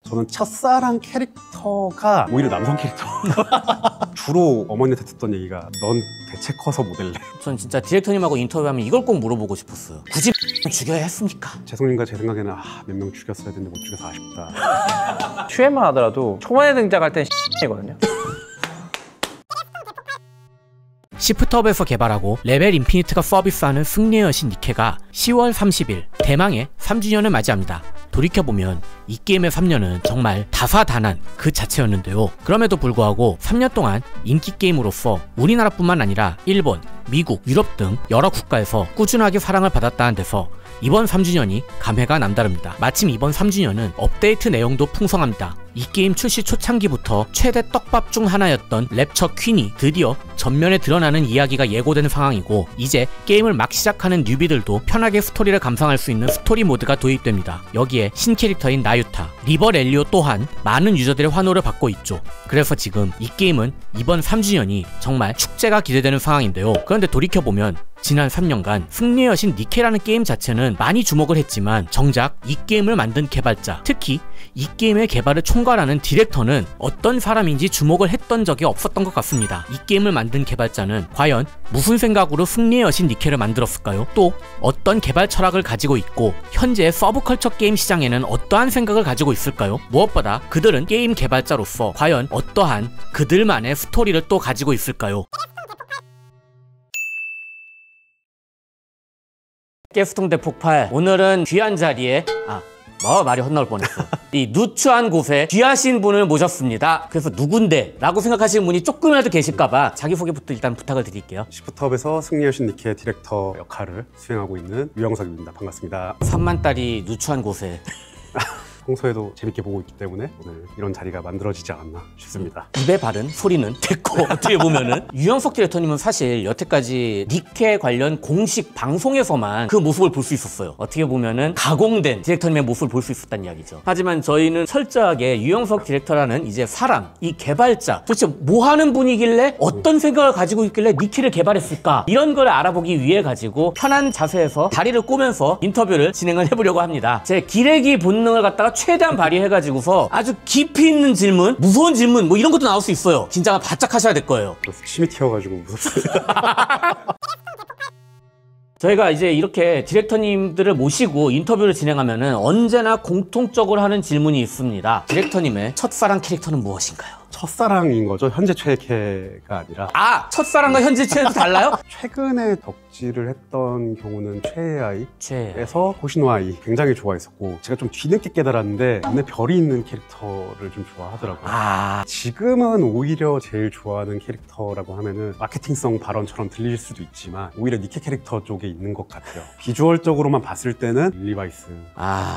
저는 첫사랑 캐릭터가 오히려 남성 캐릭터. 주로 어머니한테 듣던 얘기가 넌 대체 커서 모델래. 전 진짜 디렉터님하고 인터뷰하면 이걸 꼭 물어보고 싶었어요. 굳이 죽여야 했습니까? 재성님과 제 생각에는 몇 명 죽였어야 되는데 못 죽여서 아쉽다. 슈에만 하더라도 초반에 등장할 땐 이거든요. 시프트업에서 개발하고 레벨 인피니트가 서비스하는 승리의 여신 니케가 10월 30일 대망의 3주년을 맞이합니다. 돌이켜보면 이 게임의 3년은 정말 다사다난 그 자체였는데요. 그럼에도 불구하고 3년 동안 인기 게임으로서 우리나라뿐만 아니라 일본, 미국, 유럽 등 여러 국가에서 꾸준하게 사랑을 받았다는 데서 이번 3주년이 감회가 남다릅니다. 마침 이번 3주년은 업데이트 내용도 풍성합니다. 이 게임 출시 초창기부터 최대 떡밥 중 하나였던 랩처 퀸이 드디어 전면에 드러나는 이야기가 예고된 상황이고, 이제 게임을 막 시작하는 뉴비들도 편하게 스토리를 감상할 수 있는 스토리 모드가 도입됩니다. 여기에 신캐릭터인 나유타, 리버 렐리오 또한 많은 유저들의 환호를 받고 있죠. 그래서 지금 이 게임은 이번 3주년이 정말 축제가 기대되는 상황인데요. 그런데 돌이켜보면 지난 3년간 승리의 여신 니케라는 게임 자체는 많이 주목을 했지만 정작 이 게임을 만든 개발자, 특히 이 게임의 개발을 총괄하는 디렉터는 어떤 사람인지 주목을 했던 적이 없었던 것 같습니다. 이 게임을 만든 개발자는 과연 무슨 생각으로 승리의 여신 니케를 만들었을까요? 또 어떤 개발 철학을 가지고 있고 현재 서브컬처 게임 시장에는 어떠한 생각을 가지고 있을까요? 무엇보다 그들은 게임 개발자로서 과연 어떠한 그들만의 스토리를 또 가지고 있을까요? 가스통 대폭발, 오늘은 귀한 자리에 말이 헛나올 뻔했어. 이 누추한 곳에 귀하신 분을 모셨습니다. 그래서 누군데? 라고 생각하시는 분이 조금이라도 계실까봐 자기소개부터 일단 부탁을 드릴게요. 시프트업에서 승리의 여신 니케 디렉터 역할을 수행하고 있는 유영석입니다. 반갑습니다. 3만 달이 누추한 곳에 평소에도 재밌게 보고 있기 때문에 오늘 이런 자리가 만들어지지 않았나 싶습니다. 입에 바른 소리는 됐고 어떻게 보면은 유영석 디렉터님은 사실 여태까지 니케 관련 공식 방송에서만 그 모습을 볼 수 있었어요. 어떻게 보면은 가공된 디렉터님의 모습을 볼 수 있었다는 이야기죠. 하지만 저희는 철저하게 유영석 디렉터라는 이제 사람, 이 개발자, 도대체 뭐 하는 분이길래 어떤 생각을 가지고 있길래 니케를 개발했을까, 이런 걸 알아보기 위해 가지고 편한 자세에서 다리를 꼬면서 인터뷰를 진행을 해보려고 합니다. 제 기레기 본능을 갖다가 최대한 발휘해가지고서 아주 깊이 있는 질문, 무서운 질문 뭐 이런 것도 나올 수 있어요. 긴장을 바짝 하셔야 될 거예요. 침이 튀어가지고 무섭습니다. 저희가 이제 이렇게 디렉터님들을 모시고 인터뷰를 진행하면은 언제나 공통적으로 하는 질문이 있습니다. 디렉터님의 첫사랑 캐릭터는 무엇인가요? 첫사랑인 거죠. 현재 최애캐가 아니라. 첫사랑과 현재 최애도 달라요? 최근에 덕질을 했던 경우는 최애아이에서 최애. 호시노아이 굉장히 좋아했었고, 제가 좀 뒤늦게 깨달았는데 눈에 별이 있는 캐릭터를 좀 좋아하더라고요. 지금은 오히려 제일 좋아하는 캐릭터라고 하면은 마케팅성 발언처럼 들릴 수도 있지만 오히려 니케 캐릭터 쪽에 있는 것 같아요. 비주얼적으로만 봤을 때는 릴리바이스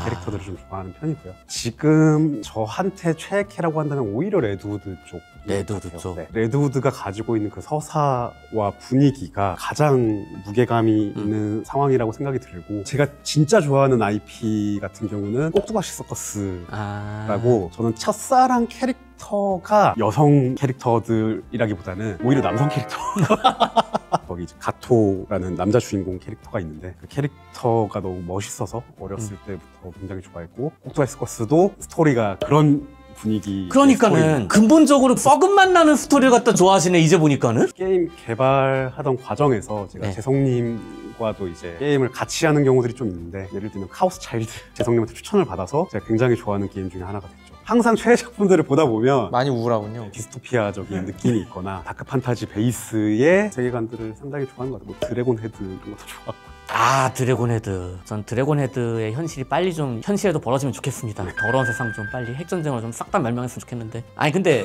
캐릭터들을 좀 좋아하는 편이고요. 지금 저한테 최애캐라고 한다면 오히려 레드우드 쪽. 레드우드 쪽. 네. 레드우드가 가지고 있는 그 서사와 분위기가 가장 무게감이 있는 상황이라고 생각이 들고, 제가 진짜 좋아하는 IP 같은 경우는 꼭두각시 서커스라고, 저는 첫사랑 캐릭터가 여성 캐릭터들이라기보다는 오히려 남성 캐릭터. 거기 이제 가토라는 남자 주인공 캐릭터가 있는데 그 캐릭터가 너무 멋있어서 어렸을 때부터 굉장히 좋아했고, 꼭두각시 서커스도 스토리가 그런 분위기. 그러니까는 근본적으로 썩은맛 나는 스토리를 갖다 좋아하시네, 이제 보니까는. 게임 개발하던 과정에서 제가 재성님과도 이제 게임을 같이 하는 경우들이 좀 있는데, 예를 들면 카오스 차일드 재성님한테 추천을 받아서 제가 굉장히 좋아하는 게임 중에 하나가 됐죠. 항상 최애작품들을 보다 보면 많이 우울하군요. 디스토피아적인 느낌이 있거나 다크 판타지 베이스의 세계관들을 상당히 좋아하는 것 같아요. 뭐 드래곤 헤드 이런 것도 좋아하고. 드래곤 헤드. 전 드래곤 헤드의 현실이 빨리 좀 현실에도 벌어지면 좋겠습니다. 더러운 세상 좀 빨리 핵전쟁으로 좀 싹 다 멸망했으면 좋겠는데. 근데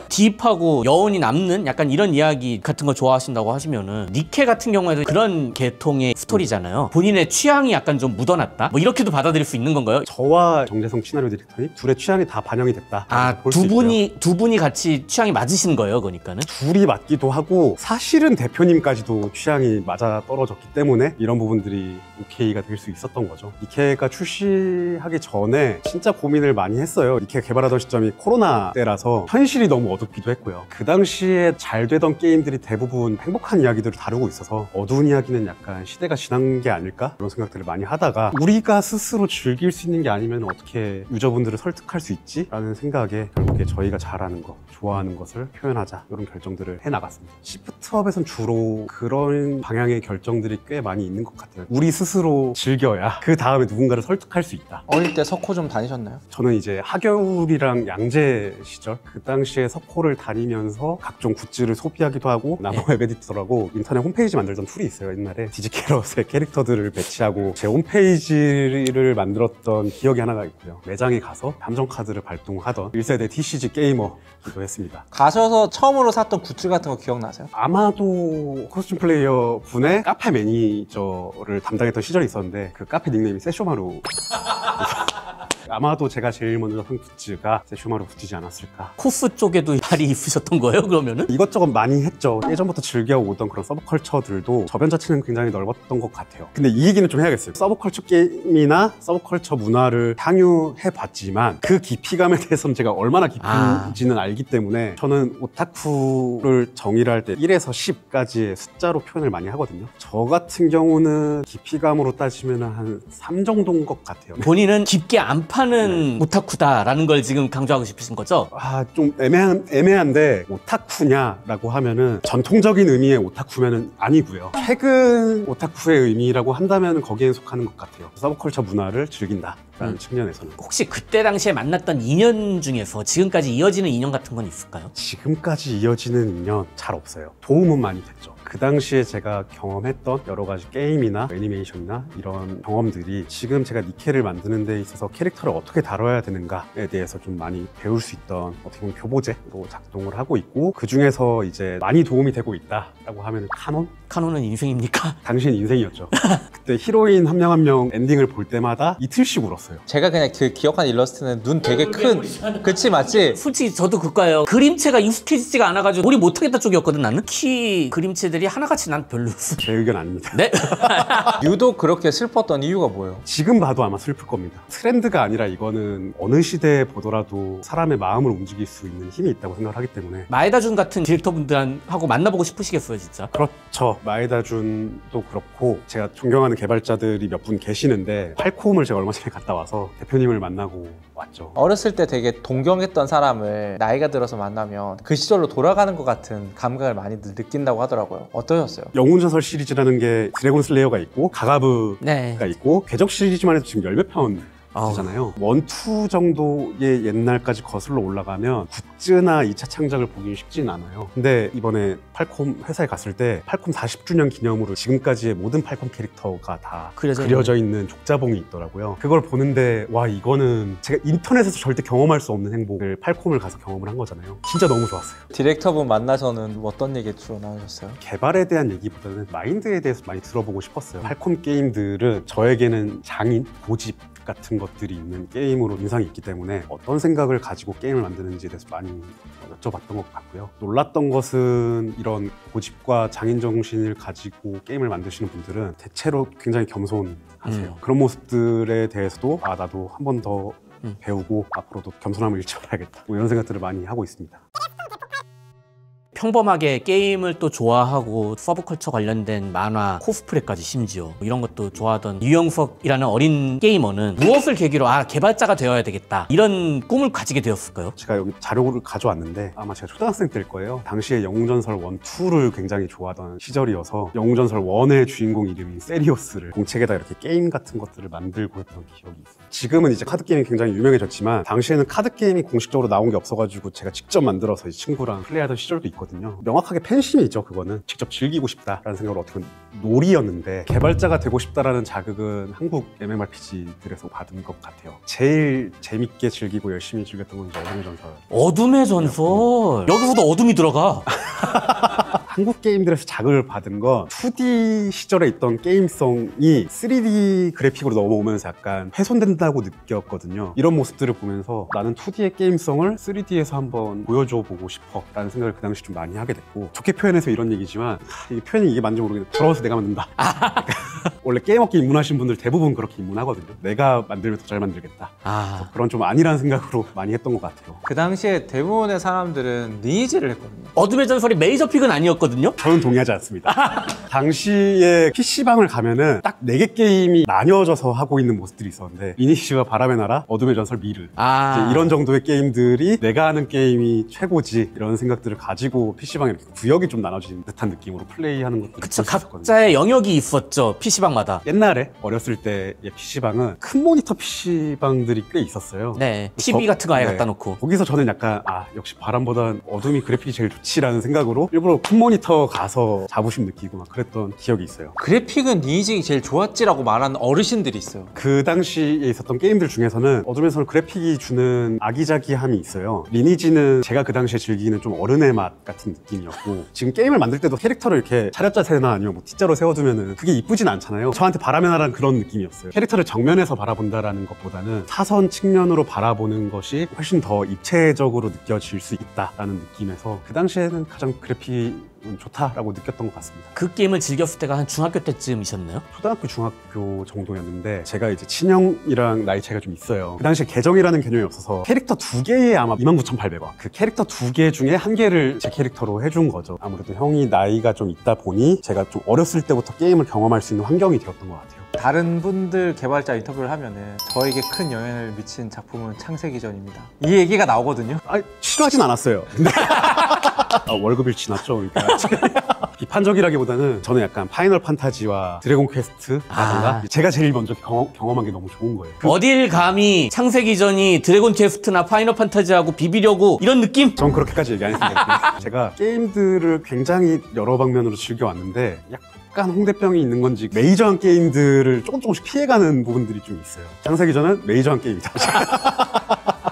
딥하고 여운이 남는 약간 이런 이야기 같은 걸 좋아하신다고 하시면은 니케 같은 경우에도 그런 계통의 스토리잖아요. 본인의 취향이 약간 좀 묻어났다? 뭐 이렇게도 받아들일 수 있는 건가요? 저와 정재성 시나리오 디렉터님 둘의 취향이 다 반영이 됐다. 두 분이 같이 취향이 맞으신 거예요, 그러니까는? 둘이 맞기도 하고, 사실은 대표님까지도 취향이 맞아 떨어졌기 때문에 이런 부분들이 오케이가 될 수 있었던 거죠. 니케가 출시하기 전에 진짜 고민을 많이 했어요. 니케가 개발하던 시점이 코로나 때라서 현실이 너무 듣기도 했고요. 그 당시에 잘 되던 게임들이 대부분 행복한 이야기들을 다루고 있어서 어두운 이야기는 약간 시대가 지난 게 아닐까? 그런 생각들을 많이 하다가 우리가 스스로 즐길 수 있는 게 아니면 어떻게 유저분들을 설득할 수 있지? 라는 생각에 결국에 저희가 잘하는 거, 좋아하는 것을 표현하자 이런 결정들을 해나갔습니다. 시프트업에선 주로 그런 방향의 결정들이 꽤 많이 있는 것 같아요. 우리 스스로 즐겨야 그 다음에 누군가를 설득할 수 있다. 어릴 때 석호 좀 다니셨나요? 저는 이제 하겨울이랑 양재 시절 그 당시에 석호를 다니면서 각종 굿즈를 소비하기도 하고 나무 웹 에디터라고 인터넷 홈페이지 만들던 툴이 있어요. 옛날에 디지캐럿의 캐릭터들을 배치하고 제 홈페이지를 만들었던 기억이 하나가 있고요. 매장에 가서 함정카드를 발동하던 1세대 TCG 게이머기도 했습니다. 가셔서 처음으로 샀던 굿즈 같은 거 기억나세요? 아마도 코스튬 플레이어 분의 카페 매니저를 담당했던 시절이 있었는데 그 카페 닉네임이 세쇼마루 아마도 제가 제일 먼저 산 굿즈가 세쇼마루 굿즈지 않았을까. 코스 쪽에도 발이 있으셨던 거예요, 그러면은? 이것저것 많이 했죠. 예전부터 즐겨오던 그런 서브컬처들도 저변 자체는 굉장히 넓었던 것 같아요. 근데 이 얘기는 좀 해야겠어요. 서브컬처 게임이나 서브컬처 문화를 향유해봤지만 그 깊이감에 대해서는 제가 얼마나 깊은지는 알기 때문에 저는 오타쿠를 정의를 할 때 1에서 10까지의 숫자로 표현을 많이 하거든요. 저 같은 경우는 깊이감으로 따지면 한 3 정도인 것 같아요. 본인은 깊게 안 파는 오타쿠다라는 걸 지금 강조하고 싶으신 거죠? 좀 애매한데 오타쿠냐라고 하면은 전통적인 의미의 오타쿠면은 아니고요. 최근 오타쿠의 의미라고 한다면 거기에 속하는 것 같아요. 서브컬처 문화를 즐긴다라는 측면에서는. 혹시 그때 당시에 만났던 인연 중에서 지금까지 이어지는 인연 같은 건 있을까요? 지금까지 이어지는 인연 잘 없어요. 도움은 많이 됐죠. 그 당시에 제가 경험했던 여러 가지 게임이나 애니메이션이나 이런 경험들이 지금 제가 니케를 만드는 데 있어서 캐릭터를 어떻게 다뤄야 되는가에 대해서 좀 많이 배울 수 있던 어떻게 보면 교보제로 작동을 하고 있고, 그 중에서 이제 많이 도움이 되고 있다라고 하면 카논? 카논은 인생입니까? 당시엔 인생이었죠. 그때 히로인 한 명 한 명 엔딩을 볼 때마다 이틀씩 울었어요. 제가 그냥 그 기억하는 일러스트는 눈 되게 큰 그치 맞지? 솔직히 저도 그거예요. 그림체가 익숙해지지가 않아가지고 몰입 못하겠다 쪽이었거든 나는. 키 그림체들이 하나같이 난 별로였어. 제 의견 아닙니다. 네? 유독 그렇게 슬펐던 이유가 뭐예요? 지금 봐도 아마 슬플 겁니다. 트렌드가 아니라 이거는 어느 시대에 보더라도 사람의 마음을 움직일 수 있는 힘이 있다고 생각을 하기 때문에. 마에다준 같은 디렉터분들하고 만나보고 싶으시겠어요 진짜? 그렇죠. 마에다준도 그렇고 제가 존경하는 개발자들이 몇 분 계시는데 팔콤을 제가 얼마 전에 갔다 와서 대표님을 만나고 왔죠. 어렸을 때 되게 동경했던 사람을 나이가 들어서 만나면 그 시절로 돌아가는 것 같은 감각을 많이 느낀다고 하더라고요. 어떠셨어요? 영웅전설 시리즈라는 게 드래곤 슬레이어가 있고 가가브가 네. 있고 궤적 시리즈만 해도 지금 10몇 편 잖아요. 1, 2 정도의 옛날까지 거슬러 올라가면 굿즈나 2차 창작을 보기 쉽진 않아요. 근데 이번에 팔콤 회사에 갔을 때 팔콤 40주년 기념으로 지금까지의 모든 팔콤 캐릭터가 다 그려져 있는 족자봉이 있더라고요. 그걸 보는데 와, 이거는 제가 인터넷에서 절대 경험할 수 없는 행복을 팔콤을 가서 경험을 한 거잖아요. 진짜 너무 좋았어요. 디렉터분 만나서는 어떤 얘기 주로 나누셨어요? 개발에 대한 얘기보다는 마인드에 대해서 많이 들어보고 싶었어요. 팔콤 게임들은 저에게는 장인, 고집 같은 것들이 있는 게임으로 인상이 있기 때문에 어떤 생각을 가지고 게임을 만드는지에 대해서 많이 여쭤봤던 것 같고요. 놀랐던 것은 이런 고집과 장인 정신을 가지고 게임을 만드시는 분들은 대체로 굉장히 겸손하세요. 그런 모습들에 대해서도 나도 한 번 더 배우고 앞으로도 겸손함을 잃지 말아야겠다, 뭐 이런 생각들을 많이 하고 있습니다. 평범하게 게임을 또 좋아하고 서브컬처 관련된 만화, 코스프레까지 심지어 이런 것도 좋아하던 유영석이라는 어린 게이머는 무엇을 계기로 개발자가 되어야 되겠다 이런 꿈을 가지게 되었을까요? 제가 여기 자료를 가져왔는데 아마 제가 초등학생 때일 거예요. 당시에 영웅전설 1, 2를 굉장히 좋아하던 시절이어서 영웅전설 1의 주인공 이름인 세리오스를 공책에다 이렇게 게임 같은 것들을 만들고 했던 기억이 있어요. 지금은 이제 카드게임이 굉장히 유명해졌지만 당시에는 카드게임이 공식적으로 나온 게 없어가지고 제가 직접 만들어서 이 친구랑 플레이하던 시절도 있거든요. 명확하게 팬심이죠. 그거는 직접 즐기고 싶다라는 생각으로 어떻게 보면 놀이였는데, 개발자가 되고 싶다라는 자극은 한국 MMORPG들에서 받은 것 같아요. 제일 재밌게 즐기고 열심히 즐겼던 건 이제 어둠의 전설. 어둠의 전설? 여기서도 어둠이 들어가. 한국 게임들에서 자극을 받은 건 2D 시절에 있던 게임성이 3D 그래픽으로 넘어오면서 약간 훼손된다고 느꼈거든요. 이런 모습들을 보면서 나는 2D의 게임성을 3D에서 한번 보여줘보고 싶어 라는 생각을 그 당시 좀 많이 하게 됐고, 좋게 표현해서 이런 얘기지만 이 표현이 이게 맞는지 모르겠는데 부러워서 내가 만든다. 원래 게임업계 입문하신 분들 대부분 그렇게 입문하거든요. 내가 만들면 더 잘 만들겠다. 그런 좀 아니라는 생각으로 많이 했던 것 같아요. 그 당시에 대부분의 사람들은 리니지를 했거든요. 어둠의 전설이 메이저 픽은 아니었거든요? 저는 동의하지 않습니다. 당시에 PC방을 가면은 딱 4개 게임이 나뉘어져서 하고 있는 모습들이 있었는데, 리니지와 바람의 나라, 어둠의 전설, 미르. 이제 이런 정도의 게임들이 내가 하는 게임이 최고지 이런 생각들을 가지고 PC방에 이렇게 구역이 좀 나눠진 듯한 느낌으로 플레이하는 것도 그쵸, 각자의 영역이 있었죠, PC방마다. 옛날에 어렸을 때의 PC방은 큰 모니터 PC방들이 꽤 있었어요. 네, TV 같은 거 아예 갖다 놓고. 거기서 저는 약간 역시 바람보단 어둠이 그래픽이 제일 좋지라는 생각으로 일부러 큰 모니터 가서 자부심 느끼고 막 그랬던 기억이 있어요. 그래픽은 리니지 제일 좋았지라고 말하는 어르신들이 있어요. 그 당시에 있었던 게임들 중에서는 어둠에서는 그래픽이 주는 아기자기함이 있어요. 리니지는 제가 그 당시에 즐기는 좀 어른의 맛 같은 느낌이었고, 지금 게임을 만들 때도 캐릭터를 이렇게 차렷자세나 아니면 뭐 T자로 세워두면은 그게 이쁘진 않잖아요. 저한테 바람의 나라는 그런 느낌이었어요. 캐릭터를 정면에서 바라본다라는 것보다는 사선 측면으로 바라보는 것이 훨씬 더 입체적으로 느껴질 수 있다라는 느낌에서 그 당시에는 가장 그래픽이 좋다라고 느꼈던 것 같습니다. 그 게임을 즐겼을 때가 한 중학교 때쯤이셨나요? 초등학교, 중학교 정도였는데, 제가 이제 친형이랑 나이 차이가 좀 있어요. 그 당시에 계정이라는 개념이 없어서 캐릭터 2개에 아마 29,800원, 그 캐릭터 2개 중에 1개를 제 캐릭터로 해준 거죠. 아무래도 형이 나이가 좀 있다 보니 제가 좀 어렸을 때부터 게임을 경험할 수 있는 환경이 되었던 것 같아요. 다른 분들 개발자 인터뷰를 하면은 저에게 큰 영향을 미친 작품은 창세기전입니다. 이 얘기가 나오거든요. 싫어하진 않았어요. 근데 월급일 지났죠. 그러니까 비판적이라기보다는 저는 약간 파이널 판타지와 드래곤 퀘스트라든가 제가 제일 먼저 경험한 게 너무 좋은 거예요. 어딜 감히 창세기전이 드래곤 퀘스트나 파이널 판타지하고 비비려고 이런 느낌? 전 그렇게까지 얘기 안 했습니다. 제가 게임들을 굉장히 여러 방면으로 즐겨왔는데 약간 홍대병이 있는 건지 메이저한 게임들을 조금씩 피해가는 부분들이 좀 있어요. 창세기전은 메이저한 게임이다.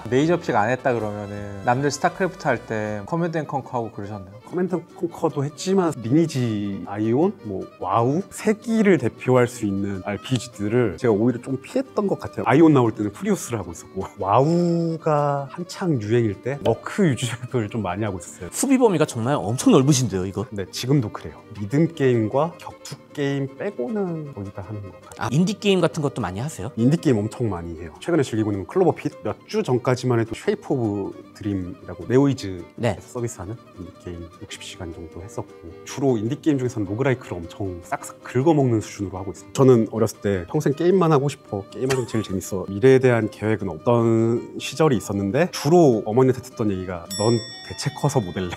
메이저 픽 안 했다 그러면은 남들 스타크래프트 할 때 커맨드 앤 컨커 하고 그러셨나요? 커맨드 앤 컨커도 했지만 리니지, 아이온, 와우 3기를 대표할 수 있는 RPG들을 제가 오히려 좀 피했던 것 같아요. 아이온 나올 때는 프리우스를 하고 있었고, 와우가 한창 유행일 때 워크 유저를 좀 많이 하고 있었어요. 수비 범위가 정말 엄청 넓으신데요, 이거? 네, 지금도 그래요. 리듬 게임과 격투 게임 빼고는 거의 다 하는 것 같아요. 인디 게임 같은 것도 많이 하세요? 인디 게임 엄청 많이 해요. 최근에 즐기고 있는 건 클로버핏, 몇 주 전까지만 해도 쉐이프 오브 드림이라고 네오이즈에서 서비스하는 인디 게임 60시간 정도 했었고, 주로 인디 게임 중에서는 로그라이크를 엄청 싹싹 긁어먹는 수준으로 하고 있어요. 저는 어렸을 때 평생 게임만 하고 싶어, 게임하는 게 제일 재밌어, 미래에 대한 계획은 없던 시절이 있었는데, 주로 어머니한테 듣던 얘기가 넌 대체 커서 못 할래.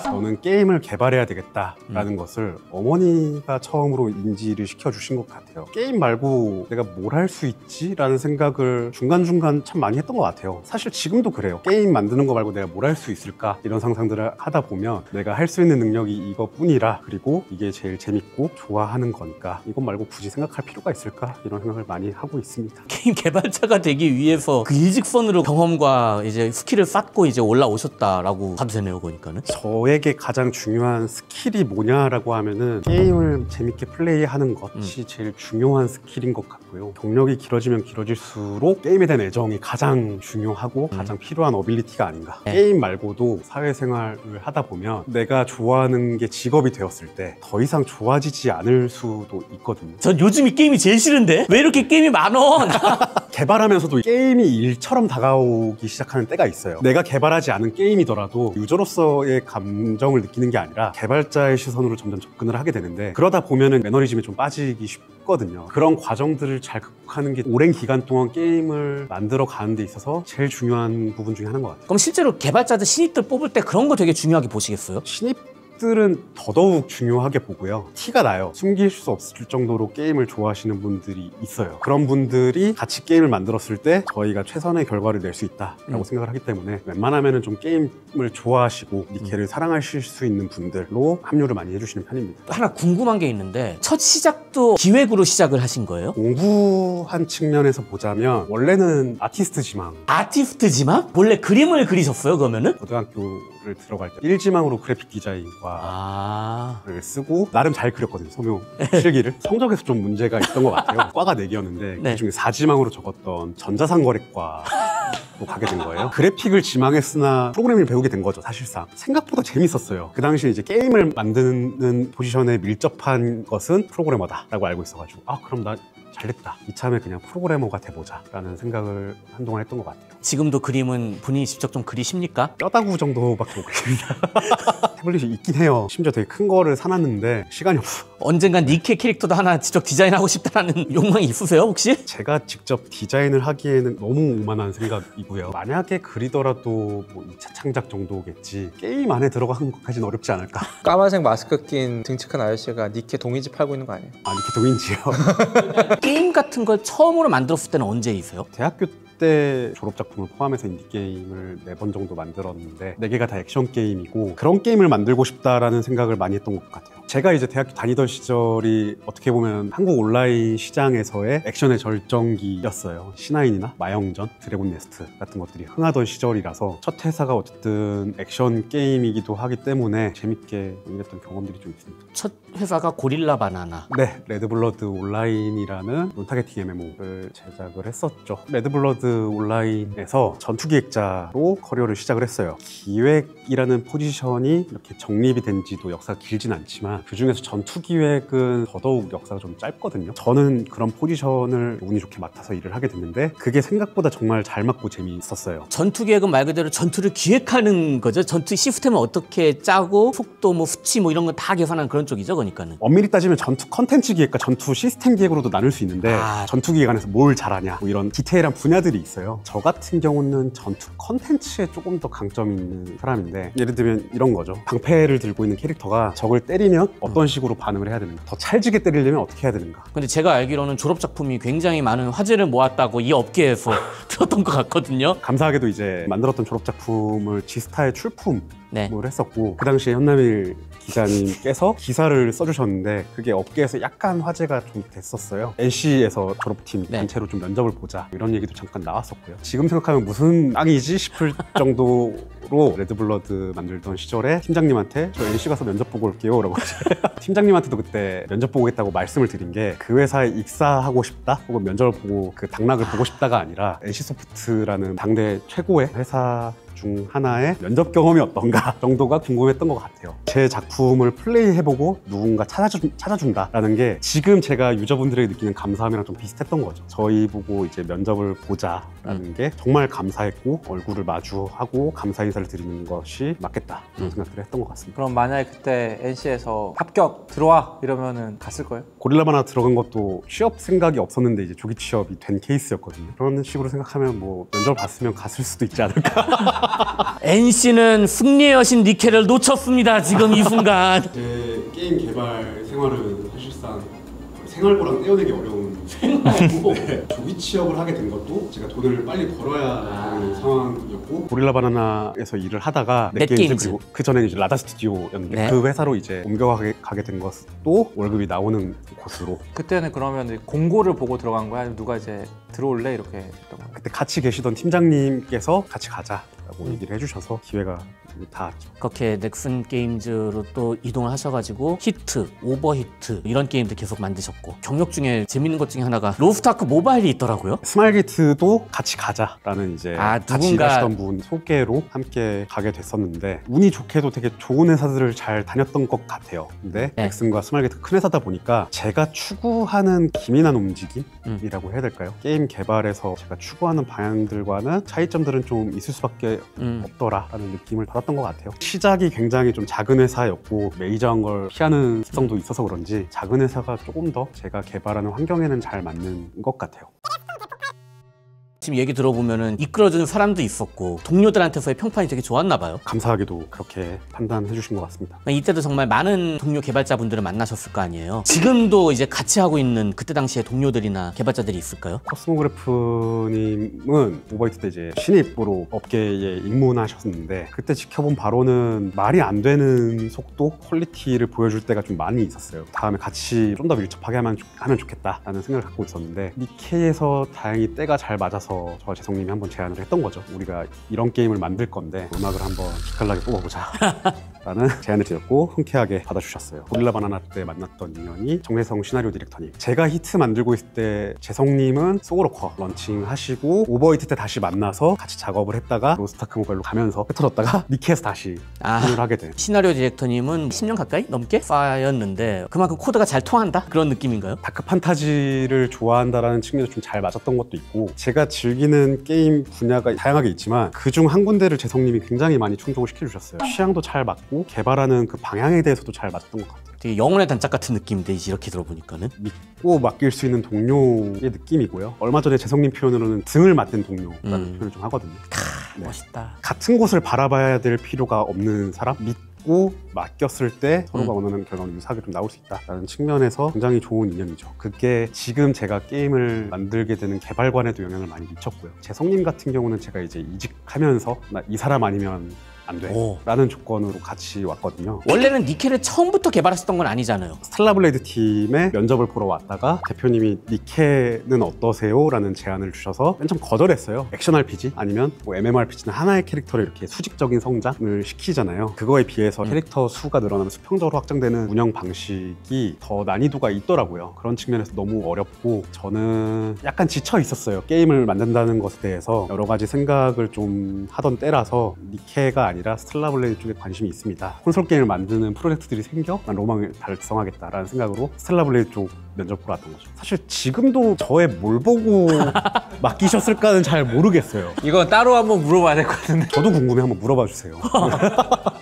너는 게임을 개발해야 되겠다라는 것을 어머니가 처음으로 인지를 시켜주신 것 같아요. 게임 말고 내가 뭘 할 수 있지? 라는 생각을 중간중간 참 많이 했던 것 같아요. 사실 지금도 그래요. 게임 만드는 거 말고 내가 뭘 할 수 있을까? 이런 상상들을 하다 보면 내가 할 수 있는 능력이 이것뿐이라, 그리고 이게 제일 재밌고 좋아하는 거니까 이것 말고 굳이 생각할 필요가 있을까? 이런 생각을 많이 하고 있습니다. 게임 개발자가 되기 위해서 그 일직선으로 경험과 이제 스킬을 쌓고 이제 올라오셨다라고 봐도 되네요, 그러니까는. 저에게 가장 중요한 스킬이 뭐냐라고 하면은 게임을 재밌게 플레이하는 것이 제일 중요한 스킬인 것 같고요. 경력이 길어지면 길어질수록 게임에 대한 애정이 가장 중요하고 가장 필요한 어빌리티가 아닌가. 게임 말고도 사회생활을 하다 보면 내가 좋아하는 게 직업이 되었을 때 더 이상 좋아지지 않을 수도 있거든요. 전 요즘 이 게임이 제일 싫은데? 왜 이렇게 게임이 많어? 개발하면서도 게임이 일처럼 다가오기 시작하는 때가 있어요. 내가 개발하지 않은 게임이더라도 유저로서의 감정을 느끼는 게 아니라 개발자의 시선으로 점점 접근을 하게 되는데, 그러다 보면은 매너리즘에 좀 빠지기 쉽거든요. 그런 과정들을 잘 극복하는 게 오랜 기간 동안 게임을 만들어 가는 데 있어서 제일 중요한 부분 중에 하나인 것 같아요. 그럼 실제로 개발자들 신입들 뽑을 때 그런 거 되게 중요하게 보시겠어요? 신입들은 더더욱 중요하게 보고요. 티가 나요. 숨길 수 없을 정도로 게임을 좋아하시는 분들이 있어요. 그런 분들이 같이 게임을 만들었을 때 저희가 최선의 결과를 낼 수 있다라고 생각을 하기 때문에 웬만하면 좀 게임을 좋아하시고 니케를 사랑하실 수 있는 분들로 합류를 많이 해주시는 편입니다. 하나 궁금한 게 있는데, 첫 시작도 기획으로 시작을 하신 거예요? 공부한 측면에서 보자면 원래는 아티스트 지망. 아티스트 지망? 원래 그림을 그리셨어요, 그러면은? 고등학교를 들어갈 때 1지망으로 그래픽 디자인과 과를 쓰고 나름 잘 그렸거든요. 소묘 실기를. 성적에서 좀 문제가 있던 것 같아요. 과가 4개였는데 그중에 4지망으로 적었던 전자상거래과 로 가게 된 거예요. 그래픽을 지망했으나 프로그래밍을 배우게 된 거죠. 사실상 생각보다 재밌었어요. 그 당시에 이제 게임을 만드는 포지션에 밀접한 것은 프로그래머다라고 알고 있어가지고 그럼 나 잘됐다. 이참에 그냥 프로그래머가 돼보자 라는 생각을 한동안 했던 것 같아요. 지금도 그림은 본인이 직접 좀 그리십니까? 뼈다구 정도밖에 못 그립니다. 태블릿이 있긴 해요. 심지어 되게 큰 거를 사놨는데 시간이 없어. 언젠간 니케 캐릭터도 하나 직접 디자인하고 싶다는 욕망이 있으세요 혹시? 제가 직접 디자인을 하기에는 너무 오만한 생각이고요. 만약에 그리더라도 뭐 2차 창작 정도겠지 게임 안에 들어가는 것까지는 어렵지 않을까. 까만색 마스크 낀 등치 큰 아저씨가 니케 동인지 팔고 있는 거 아니에요? 니케 동인지요? 게임 같은 걸 처음으로 만들었을 때는 언제이세요? 대학교 때 졸업작품을 포함해서 인디게임을 4번 정도 만들었는데 4개가 다 액션 게임이고 그런 게임을 만들고 싶다라는 생각을 많이 했던 것 같아요. 제가 이제 대학교 다니던 시절이 어떻게 보면 한국 온라인 시장에서의 액션의 절정기였어요. C9이나 마영전, 드래곤 네스트 같은 것들이 흥하던 시절이라서 첫 회사가 어쨌든 액션 게임이기도 하기 때문에 재밌게 일했던 경험들이 좀 있습니다. 첫 회사가 고릴라 바나나. 네, 레드블러드 온라인이라는 론타겟팅 MMO를 제작을 했었죠. 레드블러드 온라인에서 전투기획자로 커리어를 시작을 했어요. 기획이라는 포지션이 이렇게 정립이 된 지도 역사가 길진 않지만 그중에서 전투기획은 더더욱 역사가 좀 짧거든요. 저는 그런 포지션을 운이 좋게 맡아서 일을 하게 됐는데 그게 생각보다 정말 잘 맞고 재미있었어요. 전투기획은 말 그대로 전투를 기획하는 거죠? 전투 시스템을 어떻게 짜고 속도, 후치 이런 거 다 계산하는 그런 쪽이죠, 그러니까는. 엄밀히 따지면 전투 컨텐츠 기획과 전투 시스템 기획으로도 나눌 수 있는데 전투 기획 안에서 뭘 잘하냐 이런 디테일한 분야들이 있어요. 저 같은 경우는 전투 컨텐츠에 조금 더 강점이 있는 사람인데 예를 들면 이런 거죠. 방패를 들고 있는 캐릭터가 적을 때리면 어떤 식으로 반응을 해야 되는가, 더 찰지게 때리려면 어떻게 해야 되는가. 근데 제가 알기로는 졸업작품이 굉장히 많은 화제를 모았다고 이 업계에서 들었던 것 같거든요. 감사하게도 이제 만들었던 졸업작품을 지스타에 출품을 네. 했었고 그 당시에 현남일 기자님께서 기사를 써주셨는데 그게 업계에서 약간 화제가 좀 됐었어요. NC에서 졸업팀 단체로 좀 면접을 보자 이런 얘기도 잠깐 나왔었고요. 지금 생각하면 무슨 땅이지 싶을 정도로 레드블러드 만들던 시절에 팀장님한테 저 NC 가서 면접 보고 올게요 라고 팀장님한테도 그때 면접 보고 있다고 말씀을 드린 게 그 회사에 입사하고 싶다 혹은 면접을 보고 그 당락을 보고 싶다가 아니라 NC소프트라는 당대 최고의 회사 중 하나의 면접 경험이 어떤가 정도가 궁금했던 것 같아요. 제 작품을 플레이해보고 누군가 찾아준다라는 게 지금 제가 유저분들에게 느끼는 감사함이랑 좀 비슷했던 거죠. 저희 보고 이제 면접을 보자라는 게 정말 감사했고 얼굴을 마주하고 감사 인사를 드리는 것이 맞겠다 이런 생각들을 했던 것 같습니다. 그럼 만약에 그때 NC에서 합격 들어와 이러면은 갔을 거예요? 고릴라 바나나 들어간 것도 취업 생각이 없었는데 이제 조기 취업이 된 케이스였거든요. 그런 식으로 생각하면 뭐 면접을 봤으면 갔을 수도 있지 않을까. NC는 승리의 여신 니케를 놓쳤습니다. 지금 이 순간. 제 게임 개발 생활은 사실상 생활고랑 떼어내기 어려운 생활고 조기 취업을 하게 된 것도 제가 돈을 빨리 벌어야 하는 상황이었고 고릴라 바나나에서 일을 하다가 넷게임즈 그리고 그 전에는 이제 라다 스튜디오였는데 그 회사로 이제 옮겨가게 된 것도 월급이 나오는 곳으로. 그때는 그러면 공고를 보고 들어간 거야? 아니면 누가 이제 들어올래? 이렇게 했던 거야? 그때 같이 계시던 팀장님께서 같이 가자라고 얘기를 해주셔서 기회가 닿았죠. 그렇게 넥슨 게임즈로 또 이동을 하셔가지고 히트, 오버히트 이런 게임들 계속 만드셨고 경력 중에 재밌는 것 중에 하나가 로스트아크 모바일이 있더라고요. 스마일게이트도 같이 가자라는 이제 같이 일하시던 분 소개로 함께 가게 됐었는데 운이 좋게도 되게 좋은 회사들을 잘 다녔던 것 같아요. 근데 넥슨과 스마일게이트 큰 회사다 보니까 제가 추구하는 기민한 움직임이라고 해야 될까요? 게임 개발에서 제가 추구하는 방향들과는 차이점들은 좀 있을 수밖에 없더라라는 느낌을 받았던 것 같아요. 시작이 굉장히 좀 작은 회사였고 메이저한 걸 피하는 특성도 있어서 그런지 작은 회사가 조금 더 제가 개발하는 환경에는 잘 맞는 것 같아요. 지금 얘기 들어보면은 이끌어주는 사람도 있었고 동료들한테서의 평판이 되게 좋았나 봐요. 감사하게도 그렇게 판단해 주신 것 같습니다. 이때도 정말 많은 동료 개발자분들을 만나셨을 거 아니에요. 지금도 이제 같이 하고 있는 그때 당시에 동료들이나 개발자들이 있을까요? 코스모그래프님은 오버히트 때 이제 신입으로 업계에 입문하셨는데 그때 지켜본 바로는 말이 안 되는 속도, 퀄리티를 보여줄 때가 좀 많이 있었어요. 다음에 같이 좀 더 밀접하게 하면 좋겠다라는 생각을 갖고 있었는데 니케에서 다행히 때가 잘 맞아서 그래서 저 재성님이 한번 제안을 했던 거죠. 우리가 이런 게임을 만들 건데 음악을 한번 기깔나게 뽑아보자 라는 제안을 드렸고 흔쾌하게 받아주셨어요. 고릴라 바나나 때 만났던 인연이 정혜성 시나리오 디렉터님. 제가 히트 만들고 있을 때 재성님은 소울워커 런칭하시고 오버히트 때 다시 만나서 같이 작업을 했다가 로스트아크 모바일로 가면서 흩어졌다가 니케에서 다시 합류를 하게 된. 시나리오 디렉터님은 10년 가까이 넘게 쌓였는데 그만큼 코드가 잘 통한다? 그런 느낌인가요? 다크 판타지를 좋아한다라는 측면에서 좀 잘 맞았던 것도 있고, 제가 즐기는 게임 분야가 다양하게 있지만 그중 한 군데를 재성님이 굉장히 많이 충족을 시켜주셨어요. 취향도 잘 맞고 개발하는 그 방향에 대해서도 잘 맞았던 것 같아요. 되게 영혼의 단짝 같은 느낌인데 이렇게 들어보니까는 믿고 맡길 수 있는 동료의 느낌이고요. 얼마 전에 재성님 표현으로는 등을 맞댄 동료라는 표현을 좀 하거든요. 네. 멋있다. 같은 곳을 바라봐야 될 필요가 없는 사람? 믿고 맡겼을 때 서로가 원하는 결과는 유사하게 좀 나올 수 있다라는 측면에서 굉장히 좋은 인연이죠. 그게 지금 제가 게임을 만들게 되는 개발관에도 영향을 많이 미쳤고요. 재성님 같은 경우는 제가 이제 이직하면서 나 이 사람 아니면 안 돼 라는 조건으로 같이 왔거든요. 원래는 니케를 처음부터 개발하셨던 건 아니잖아요. 스텔라블레이드 팀에 면접을 보러 왔다가 대표님이 니케는 어떠세요? 라는 제안을 주셔서 맨 처음 거절했어요. 액션 RPG 아니면 뭐 MMORPG는 하나의 캐릭터를 이렇게 수직적인 성장을 시키잖아요. 그거에 비해서 캐릭터 수가 늘어나면 수평적으로 확장되는 운영 방식이 더 난이도가 있더라고요. 그런 측면에서 너무 어렵고 저는 약간 지쳐 있었어요. 게임을 만든다는 것에 대해서 여러 가지 생각을 좀 하던 때라서 니케가 아니라 스텔라블레이드 쪽에 관심이 있습니다. 콘솔 게임을 만드는 프로젝트들이 생겨 난 로망을 달성하겠다라는 생각으로 스텔라블레이드 쪽 면접 보러 왔던 거죠. 사실 지금도 저의 뭘 보고 맡기셨을까는 잘 모르겠어요. 이건 따로 한번 물어봐야 될 것 같은데. 저도 궁금해. 한번 물어봐 주세요.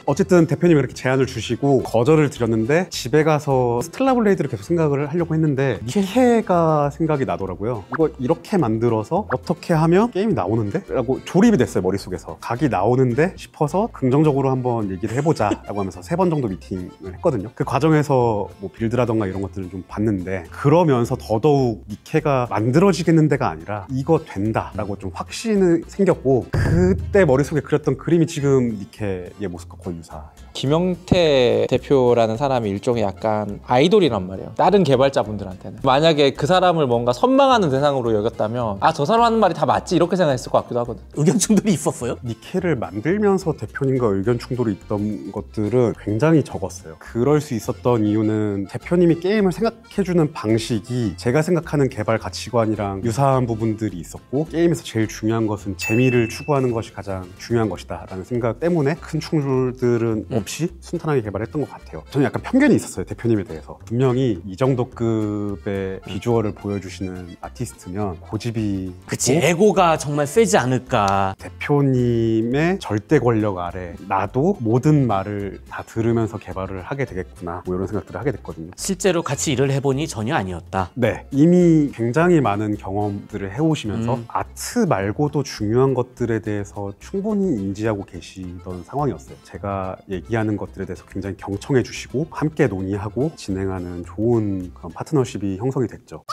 어쨌든 대표님이 이렇게 제안을 주시고 거절을 드렸는데 집에 가서 스텔라블레이드를 계속 생각을 하려고 했는데 니케가 생각이 나더라고요. 이거 이렇게 만들어서 어떻게 하면 게임이 나오는데? 라고 조립이 됐어요. 머릿속에서. 각이 나오는데 싶어서 긍정적으로 한번 얘기를 해보자 라고 하면서 3번 정도 미팅을 했거든요. 그 과정에서 뭐 빌드라던가 이런 것들을 좀 봤는데 그러면서 더더욱 니케가 만들어지겠는 데가 아니라 이거 된다 라고 좀 확신이 생겼고 그때 머릿속에 그렸던 그림이 지금 니케의 모습과 거의 유사해요. 김영태 대표라는 사람이 일종의 약간 아이돌이란 말이에요. 다른 개발자분들한테는. 만약에 그 사람을 뭔가 선망하는 대상으로 여겼다면 아, 저 사람 하는 말이 다 맞지 이렇게 생각했을 것 같기도 하거든. 의견 충돌이 있었어요? 니케를 만들면서 대표님과 의견 충돌이 있던 것들은 굉장히 적었어요. 그럴 수 있었던 이유는 대표님이 게임을 생각해주는 방식이 제가 생각하는 개발 가치관이랑 유사한 부분들이 있었고 게임에서 제일 중요한 것은 재미를 추구하는 것이 가장 중요한 것이다 라는 생각 때문에 큰 충돌들은 없이 순탄하게 개발했던 것 같아요. 저는 약간 편견이 있었어요. 대표님에 대해서. 분명히 이 정도 급의 비주얼을 보여주시는 아티스트면 고집이 그치, 에고가 정말 세지 않을까. 대표님의 절대 권력 아래 나도 모든 말을 다 들으면서 개발을 하게 되겠구나 뭐 이런 생각들을 하게 됐거든요. 실제로 같이 일을 해보니 전혀 아니었다. 네, 이미 굉장히 많은 경험들을 해오시면서 아트 말고도 중요한 것들에 대해서 충분히 인지하고 계시던 상황이었어요. 제가 얘기하는 것들에 대해서 굉장히 경청해 주시고 함께 논의하고 진행하는 좋은 그런 파트너십이 형성이 됐죠.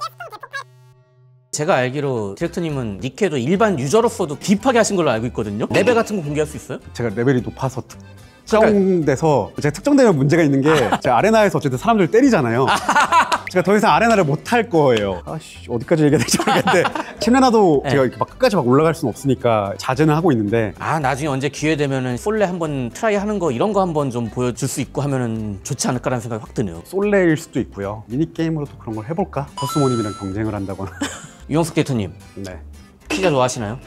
제가 알기로 디렉터님은 니케도 일반 유저로서도 딥하게 하신 걸로 알고 있거든요. 레벨 같은 거 공개할 수 있어요? 제가 레벨이 높아서 특정돼서 제가 특정되면 문제가 있는 게 제가 아레나에서 어쨌든 사람들 때리잖아요. 제가 더 이상 아레나를 못 할 거예요. 아씨 어디까지 얘기해야 될지 모르겠는데 침레나도 제가 이렇게 막 끝까지 막 올라갈 수는 없으니까 자제는 하고 있는데 나중에 언제 기회 되면은 솔레 한번 트라이 하는 거 이런 거 한번 좀 보여줄 수 있고 하면은 좋지 않을까라는 생각이 확 드네요. 솔레일 수도 있고요. 미니게임으로도 그런 걸 해볼까? 버스모님이랑 경쟁을 한다거나. 유영석 디렉터님, 네. 피자 좋아하시나요?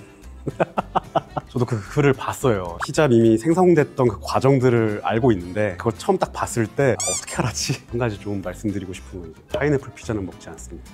저도 그 글을 봤어요. 피자 밈이 생성됐던 그 과정들을 알고 있는데 그걸 처음 딱 봤을 때 어떻게 알았지? 한 가지 좀 말씀드리고 싶은 건 파인애플 피자는 먹지 않습니다.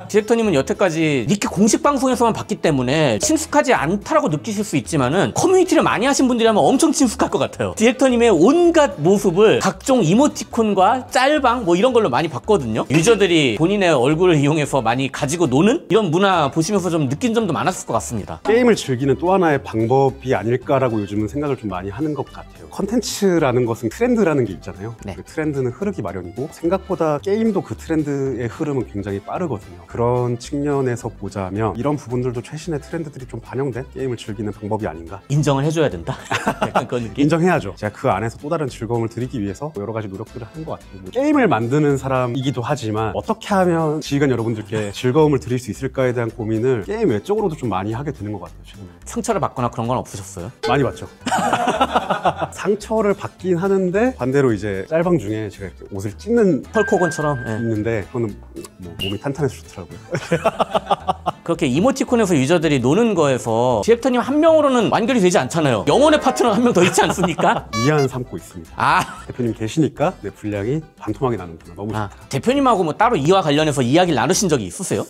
디렉터님은 여태까지 니케 공식 방송에서만 봤기 때문에 친숙하지 않다라고 느끼실 수 있지만은 커뮤니티를 많이 하신 분들이라면 엄청 친숙할 것 같아요. 디렉터님의 온갖 모습을 각종 이모티콘과 짤방 뭐 이런 걸로 많이 봤거든요. 유저들이 본인의 얼굴을 이용해서 많이 가지고 노는 이런 문화 보시면서 좀 느낀 점도 많았을 것 같습니다. 게임을 즐기는 즐기는 또 하나의 방법이 아닐까라고 요즘은 생각을 좀 많이 하는 것 같아요. 컨텐츠라는 것은 트렌드라는 게 있잖아요. 네. 그 트렌드는 흐르기 마련이고 생각보다 게임도 그 트렌드의 흐름은 굉장히 빠르거든요. 그런 측면에서 보자면 이런 부분들도 최신의 트렌드들이 좀 반영된 게임을 즐기는 방법이 아닌가. 인정을 해줘야 된다. 약간 그런 느낌? 인정해야죠. 제가 그 안에서 또 다른 즐거움을 드리기 위해서 여러 가지 노력들을 하는 것 같아요. 게임을 만드는 사람이기도 하지만 어떻게 하면 지휘관 여러분들께 즐거움을 드릴 수 있을까에 대한 고민을 게임 외적으로도 좀 많이 하게 되는 것 같아요. 지금 상처를 받거나 그런 건 없으셨어요? 많이 받죠. 상처를 받긴 하는데 반대로 이제 짤방 중에 제가 이렇게 옷을 찢는 헐코건처럼. 예. 있는데 그거는 뭐 몸이 탄탄해서 좋더라고요. 그렇게 이모티콘에서 유저들이 노는 거에서 디렉터님 한 명으로는 완결이 되지 않잖아요. 영혼의 파트너 한 명 더 있지 않습니까? 위안 삼고 있습니다. 아, 대표님 계시니까 내 분량이 반토막이 나는구나. 너무 좋다. 대표님하고 뭐 따로 이와 관련해서 이야기를 나누신 적이 있으세요?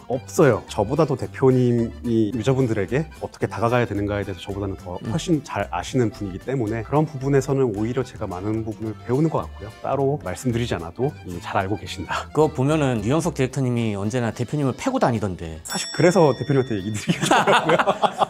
없어요. 저보다도 대표님이 유저분들에게 어떻게 다가가야 되는가에 대해서 저보다는 더 훨씬 잘 아시는 분이기 때문에 그런 부분에서는 오히려 제가 많은 부분을 배우는 것 같고요. 따로 말씀드리지 않아도 이미 잘 알고 계신다. 그거 보면은 유영석 디렉터님이 언제나 대표님을 패고 다니던데. 사실 그래서 대표님한테 얘기 드리겠더라고요.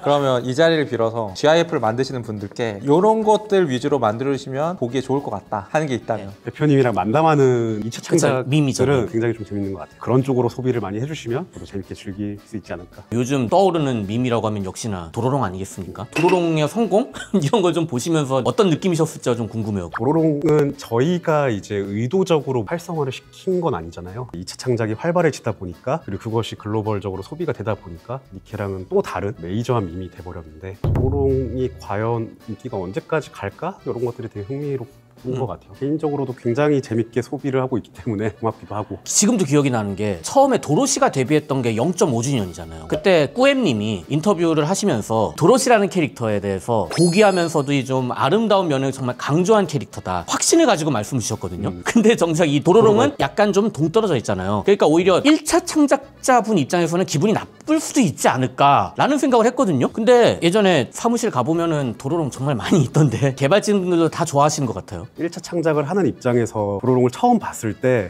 그러면 이 자리를 빌어서 GIF를 만드시는 분들께 이런 것들 위주로 만들어주시면 보기에 좋을 것 같다 하는 게 있다면 대표님이랑 만담하는 2차 창작들은 밈이죠. 굉장히 좀 재밌는 것 같아요. 그런 쪽으로 소비를 많이 해주시면 저도 재밌게 즐길 수 있지 않을까. 요즘 떠오르는 밈이라고 하면 역시나 도로롱 아니겠습니까? 도로롱의 성공? 이런 걸 좀 보시면서 어떤 느낌이셨을지 좀 궁금해요. 도로롱은 저희가 이제 의도적으로 활성화를 시킨 건 아니잖아요. 2차 창작이 활발해지다 보니까 그리고 그것이 글로벌적으로 소비가 되다 보니까 니케랑은 또 다른 메이저한 밈이 돼버렸는데 도로롱이 과연 인기가 언제까지 갈까? 이런 것들이 되게 흥미롭고 것 같아요. 개인적으로도 굉장히 재밌게 소비를 하고 있기 때문에 고맙기도 하고. 지금도 기억이 나는 게 처음에 도로시가 데뷔했던 게 0.5주년이잖아요. 그때 꾸엠님이 인터뷰를 하시면서 도로시라는 캐릭터에 대해서 고귀하면서도 좀 아름다운 면을 정말 강조한 캐릭터다. 확신을 가지고 말씀을 주셨거든요. 근데 정작 이 도로롱은 약간 좀 동떨어져 있잖아요. 그러니까 오히려 1차 창작자분 입장에서는 기분이 나쁠 수도 있지 않을까라는 생각을 했거든요. 근데 예전에 사무실 가보면은 도로롱 정말 많이 있던데 개발진분들도 다 좋아하시는 것 같아요. 1차 창작을 하는 입장에서 도로롱을 처음 봤을 때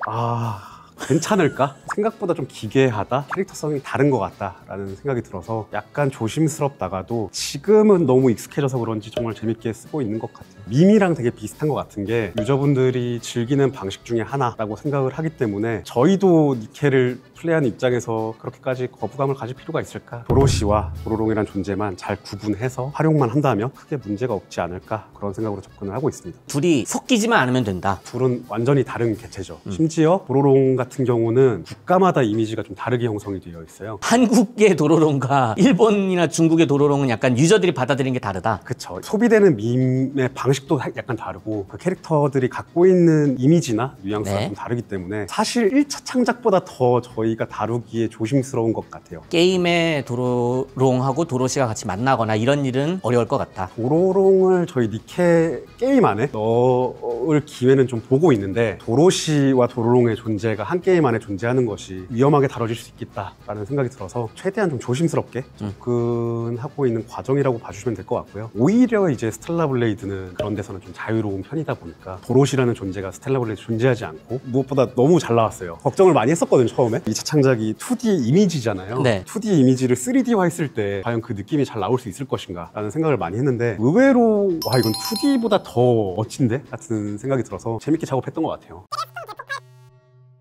괜찮을까? 생각보다 좀 기괴하다? 캐릭터성이 다른 것 같다라는 생각이 들어서 약간 조심스럽다가도 지금은 너무 익숙해져서 그런지 정말 재밌게 쓰고 있는 것 같아요. 밈이랑 되게 비슷한 것 같은 게 유저분들이 즐기는 방식 중에 하나라고 생각을 하기 때문에 저희도 니케를 플레이하는 입장에서 그렇게까지 거부감을 가질 필요가 있을까? 도로시와 도로롱이란 존재만 잘 구분해서 활용만 한다면 크게 문제가 없지 않을까? 그런 생각으로 접근을 하고 있습니다. 둘이 섞이지만 않으면 된다. 둘은 완전히 다른 개체죠. 심지어 도로롱 같은 경우는 국가마다 이미지가 좀 다르게 형성이 되어 있어요. 한국의 도로롱과 일본이나 중국의 도로롱은 약간 유저들이 받아들이는 게 다르다. 그쵸. 소비되는 밈의 방식도 약간 다르고 그 캐릭터들이 갖고 있는 이미지나 뉘앙스가 좀 다르기 때문에 사실 1차 창작보다 더 저희가 다루기에 조심스러운 것 같아요. 게임의 도로롱하고 도로시가 같이 만나거나 이런 일은 어려울 것 같다. 도로롱을 저희 니케 게임 안에 넣을 기회는 좀 보고 있는데 도로시와 도로롱의 존재가 한 게임 안에 존재하는 것이 위험하게 다뤄질 수 있겠다라는 생각이 들어서 최대한 좀 조심스럽게 접근하고 있는 과정이라고 봐주시면 될 것 같고요. 오히려 이제 스텔라 블레이드는 그런 데서는 좀 자유로운 편이다 보니까 도로시라는 존재가 스텔라 블레이드 존재하지 않고 무엇보다 너무 잘 나왔어요. 걱정을 많이 했었거든요. 처음에 2차 창작이 2D 이미지잖아요. 네. 2D 이미지를 3D화 했을 때 과연 그 느낌이 잘 나올 수 있을 것인가 라는 생각을 많이 했는데 의외로 와 이건 2D보다 더 멋진데? 같은 생각이 들어서 재밌게 작업했던 것 같아요.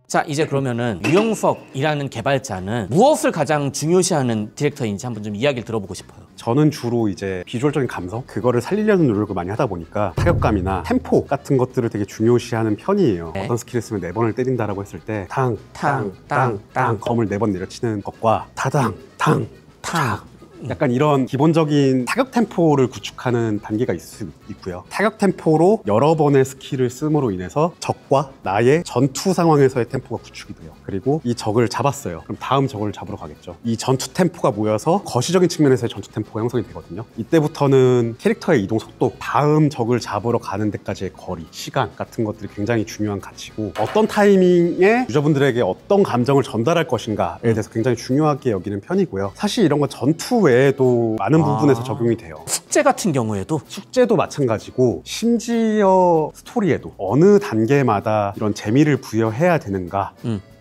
자, 이제 그러면은 유영석이라는 개발자는 무엇을 가장 중요시하는 디렉터인지 한번 좀 이야기를 들어보고 싶어요. 저는 주로 이제 비주얼적인 감성? 그거를 살리려는 노력을 많이 하다 보니까 타격감이나 템포 같은 것들을 되게 중요시하는 편이에요. 네. 어떤 스킬을 쓰면 4번을 때린다라고 했을 때 탕, 검을 4번 내려치는 것과 타당, 탕, 약간 이런 기본적인 타격 템포를 구축하는 단계가 있을 수 있고요. 타격 템포로 여러 번의 스킬을 씀으로 인해서 적과 나의 전투 상황에서의 템포가 구축이 돼요. 그리고 이 적을 잡았어요. 그럼 다음 적을 잡으러 가겠죠. 이 전투 템포가 모여서 거시적인 측면에서의 전투 템포가 형성이 되거든요. 이때부터는 캐릭터의 이동 속도, 다음 적을 잡으러 가는 데까지의 거리, 시간 같은 것들이 굉장히 중요한 가치고 어떤 타이밍에 유저분들에게 어떤 감정을 전달할 것인가에 대해서 굉장히 중요하게 여기는 편이고요. 사실 이런 건 전투 외에도 많은 부분에서 적용이 돼요. 숙제 같은 경우에도? 숙제도 마찬가지고 심지어 스토리에도 어느 단계마다 이런 재미를 부여해야 되는가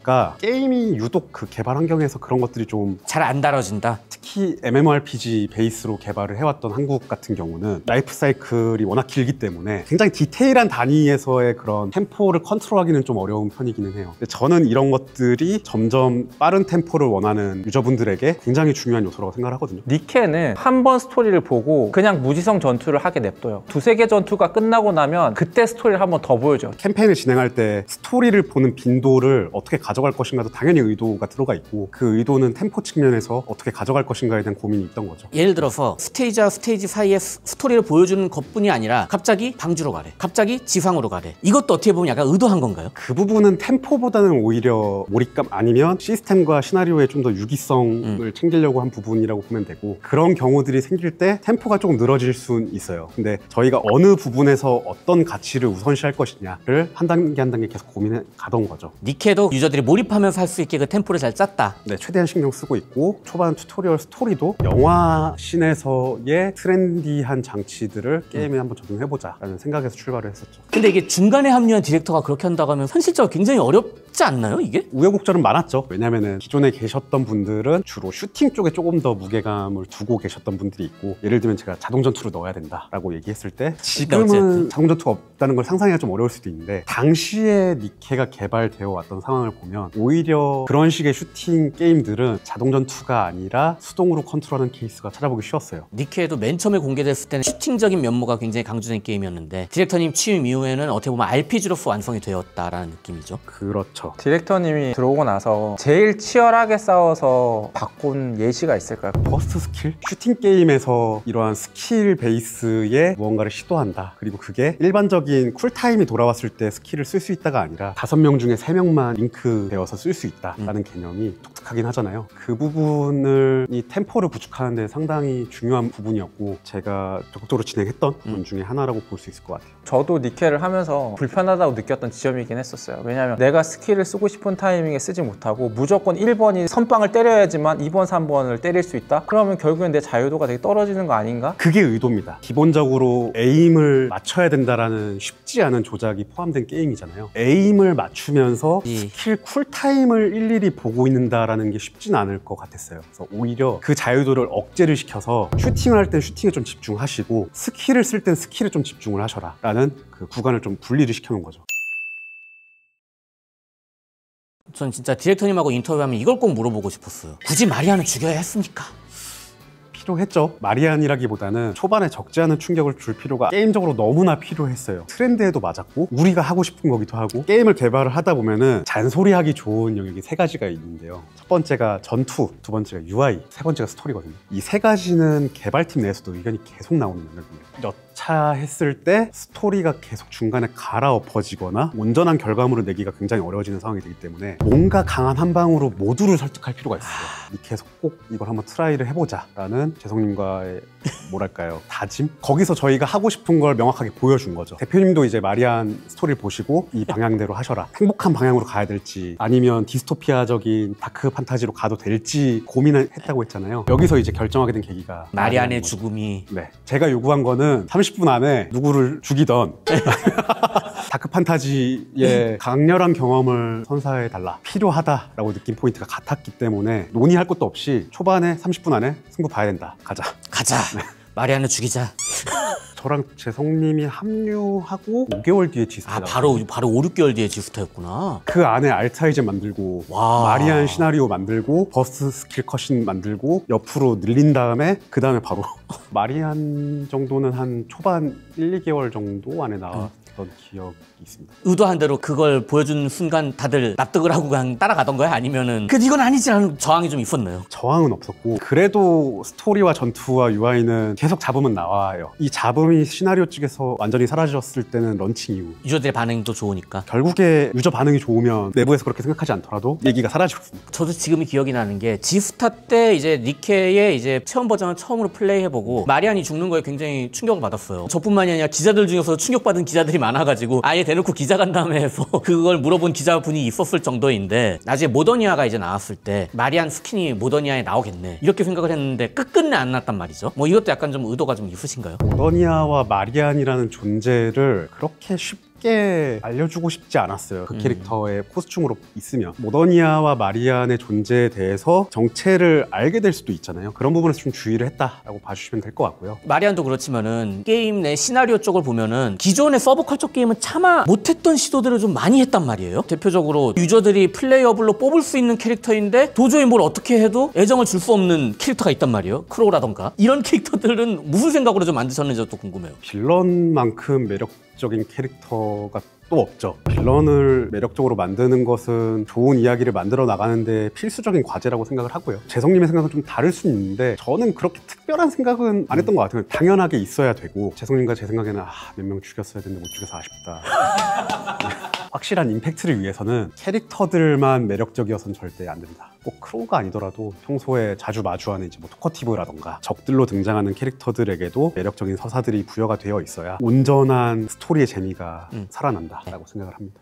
보니까 게임이 유독 그 개발 환경에서 그런 것들이 좀 잘 안 다뤄진다. 특히 MMORPG 베이스로 개발을 해왔던 한국 같은 경우는 라이프 사이클이 워낙 길기 때문에 굉장히 디테일한 단위에서의 그런 템포를 컨트롤하기는 좀 어려운 편이기는 해요. 근데 저는 이런 것들이 점점 빠른 템포를 원하는 유저분들에게 굉장히 중요한 요소라고 생각을 하거든요. 니케는 한 번 스토리를 보고 그냥 무지성 전투를 하게 냅둬요. 두세 개 전투가 끝나고 나면 그때 스토리를 한 번 더 보여줘. 캠페인을 진행할 때 스토리를 보는 빈도를 어떻게 가져갈 것인가도 당연히 의도가 들어가 있고, 그 의도는 템포 측면에서 어떻게 가져갈 것인가에 대한 고민이 있던 거죠. 예를 들어서 스테이지와 스테이지 사이에 스토리를 보여주는 것뿐이 아니라 갑자기 방주로 가래, 갑자기 지상으로 가래. 이것도 어떻게 보면 약간 의도한 건가요? 그 부분은 템포보다는 오히려 몰입감 아니면 시스템과 시나리오에 좀 더 유기성을 챙기려고 한 부분이라고 보면 되고, 그런 경우들이 생길 때 템포가 조금 늘어질 수는 있어요. 근데 저희가 어느 부분에서 어떤 가치를 우선시할 것이냐를 한 단계 한 단계 계속 고민해 가던 거죠. 니케도 유저들이 몰입하면서 할 수 있게 그 템포를 잘 짰다. 네, 최대한 신경 쓰고 있고, 초반 튜토리얼 스토리도 영화 씬에서의 트렌디한 장치들을 게임에 한번 적용해보자 라는 생각에서 출발을 했었죠. 근데 이게 중간에 합류한 디렉터가 그렇게 한다고 하면 현실적으로 굉장히 어렵지 않나요, 이게? 우여곡절은 많았죠. 왜냐면은 기존에 계셨던 분들은 주로 슈팅 쪽에 조금 더 무게감을 두고 계셨던 분들이 있고, 예를 들면 제가 자동전투를 넣어야 된다라고 얘기했을 때 지금은 자동전투가 없다는 걸 상상하기가 좀 어려울 수도 있는데, 당시에 니케가 개발되어 왔던 상황을 보면 오히려 그런 식의 슈팅 게임들은 자동전투가 아니라 수동으로 컨트롤하는 케이스가 찾아보기 쉬웠어요. 니케도 맨 처음에 공개됐을 때는 슈팅적인 면모가 굉장히 강조된 게임이었는데, 디렉터님 취임 이후에는 어떻게 보면 RPG로서 완성이 되었다라는 느낌이죠. 그렇죠. 디렉터님이 들어오고 나서 제일 치열하게 싸워서 바꾼 예시가 있을까요? 버스트 스킬? 슈팅 게임에서 이러한 스킬 베이스의 무언가를 시도한다, 그리고 그게 일반적인 쿨타임이 돌아왔을 때 스킬을 쓸 수 있다가 아니라 5명 중에 3명만 링크되어서 쓸 수 있다라는 개념이 독특하긴 하잖아요. 그 부분을 이 템포를 구축하는 데 상당히 중요한 부분이었고, 제가 적극적으로 진행했던 부분 중에 하나라고 볼 수 있을 것 같아요. 저도 니케를 하면서 불편하다고 느꼈던 지점이긴 했었어요. 왜냐면 내가 스킬을 쓰고 싶은 타이밍에 쓰지 못하고 무조건 1번이 선빵을 때려야지만 2번, 3번을 때릴 수 있다? 그러면 결국엔 내 자유도가 되게 떨어지는 거 아닌가? 그게 의도입니다. 기본적으로 에임을 맞춰야 된다라는 쉽지 않은 조작이 포함된 게임이잖아요. 에임을 맞추면서 스킬 쿨타임을 일일이 보고 있는다라는 게 쉽진 않을 것 같았어요. 그래서 오히려 그 자유도를 억제를 시켜서 슈팅을 할 땐 슈팅에 좀 집중하시고, 스킬을 쓸 땐 스킬에 좀 집중을 하셔라 라는 그 구간을 좀 분리를 시켜놓은 거죠. 전 진짜 디렉터님하고 인터뷰하면 이걸 꼭 물어보고 싶었어요. 굳이 마리아는 죽여야 했습니까? 필요했죠. 마리안이라기보다는 초반에 적지 않은 충격을 줄 필요가 게임적으로 너무나 필요했어요. 트렌드에도 맞았고 우리가 하고 싶은 거기도 하고, 게임을 개발을 하다 보면은 잔소리하기 좋은 영역이 3가지가 있는데요. 첫 번째가 전투, 두 번째가 UI, 세 번째가 스토리거든요. 이 3가지는 개발팀 내에서도 의견이 계속 나오는 영역입니다. 여차했을 때 스토리가 계속 중간에 갈아엎어지거나 온전한 결과물을 내기가 굉장히 어려워지는 상황이 되기 때문에 뭔가 강한 한 방으로 모두를 설득할 필요가 있어요. 계속 꼭 이걸 한번 트라이를 해보자 라는 재성님과의 뭐랄까요, 다짐? 거기서 저희가 하고 싶은 걸 명확하게 보여준 거죠. 대표님도 이제 마리안 스토리를 보시고 이 방향대로 하셔라, 행복한 방향으로 가야 될지 아니면 디스토피아적인 다크 판타지로 가도 될지 고민을 했다고 했잖아요. 여기서 이제 결정하게 된 계기가 마리안의 죽음이. 네, 제가 요구한 거는 30분 안에 누구를 죽이던 다크 판타지의 강렬한 경험을 선사해달라, 필요하다라고 느낀 포인트가 같았기 때문에 논의할 것도 없이 초반에 30분 안에 승부 봐야 된다, 가자. 네. 마리안을 죽이자. 저랑 재성님이 합류하고 5개월 뒤에 지스타. 바로 5, 6개월 뒤에 지스타였구나. 그 안에 알타이젠 만들고, 마리안 시나리오 만들고, 버스 스킬 컷신 만들고, 옆으로 늘린 다음에 그 다음에 바로 마리안 정도는 한 초반 1, 2개월 정도 안에 나왔던 기억이 있습니다. 의도한 대로 그걸 보여준 순간 다들 납득을 하고 그냥 따라가던 거야? 아니면은 이건 아니지라는 저항이 좀 있었나요? 저항은 없었고, 그래도 스토리와 전투와 UI는 계속 잡으면 나와요. 이 잡음이 시나리오 쪽에서 완전히 사라졌을 때는 런칭 이후 유저들의 반응이 또 좋으니까. 결국에 유저 반응이 좋으면 내부에서 그렇게 생각하지 않더라도 얘기가 사라지거든요. 저도 지금 기억이 나는 게 지스타 때 이제 니케의 이제 체험 버전을 처음으로 플레이해보고 마리안이 죽는 거에 굉장히 충격을 받았어요. 저뿐만이 아니라 기자들 중에서 충격받은 기자들이 많아가지고 아예 대놓고 기자간담회 해서 그걸 물어본 기자분이 있었을 정도인데, 나중에 모더니아가 이제 나왔을 때 마리안 스킨이 모더니아에 나오겠네 이렇게 생각을 했는데 끝끝내 안 났단 말이죠. 뭐 이것도 약간 좀 의도가 좀 있으신가요? 모더니아와 마리안이라는 존재를 그렇게 쉽게 쉽게 알려주고 싶지 않았어요. 그 캐릭터의 코스튬으로 있으면. 모더니아와 마리안의 존재에 대해서 정체를 알게 될 수도 있잖아요. 그런 부분에서 좀 주의를 했다라고 봐주시면 될 것 같고요. 마리안도 그렇지만은 게임 내 시나리오 쪽을 보면은 기존의 서브컬처 게임은 차마 못했던 시도들을 좀 많이 했단 말이에요. 대표적으로 유저들이 플레이어블로 뽑을 수 있는 캐릭터인데 도저히 뭘 어떻게 해도 애정을 줄 수 없는 캐릭터가 있단 말이에요. 크로우라던가. 이런 캐릭터들은 무슨 생각으로 좀 만드셨는지 또 궁금해요. 빌런만큼 매력적인 캐릭터가 또 없죠. 빌런을 매력적으로 만드는 것은 좋은 이야기를 만들어 나가는데 필수적인 과제라고 생각을 하고요. 재성님의 생각은 좀 다를 수 있는데 저는 그렇게 특별한 생각은 안 했던 것 같아요. 당연하게 있어야 되고 재성님과 제 생각에는 몇 명 죽였어야 되는데 못 죽여서 아쉽다. 확실한 임팩트를 위해서는 캐릭터들만 매력적이어서는 절대 안 된다. 꼭 크로우가 아니더라도 평소에 자주 마주하는 이제 뭐 토커티브라던가 적들로 등장하는 캐릭터들에게도 매력적인 서사들이 부여가 되어 있어야 온전한 스토리의 재미가 살아난다라고 생각을 합니다.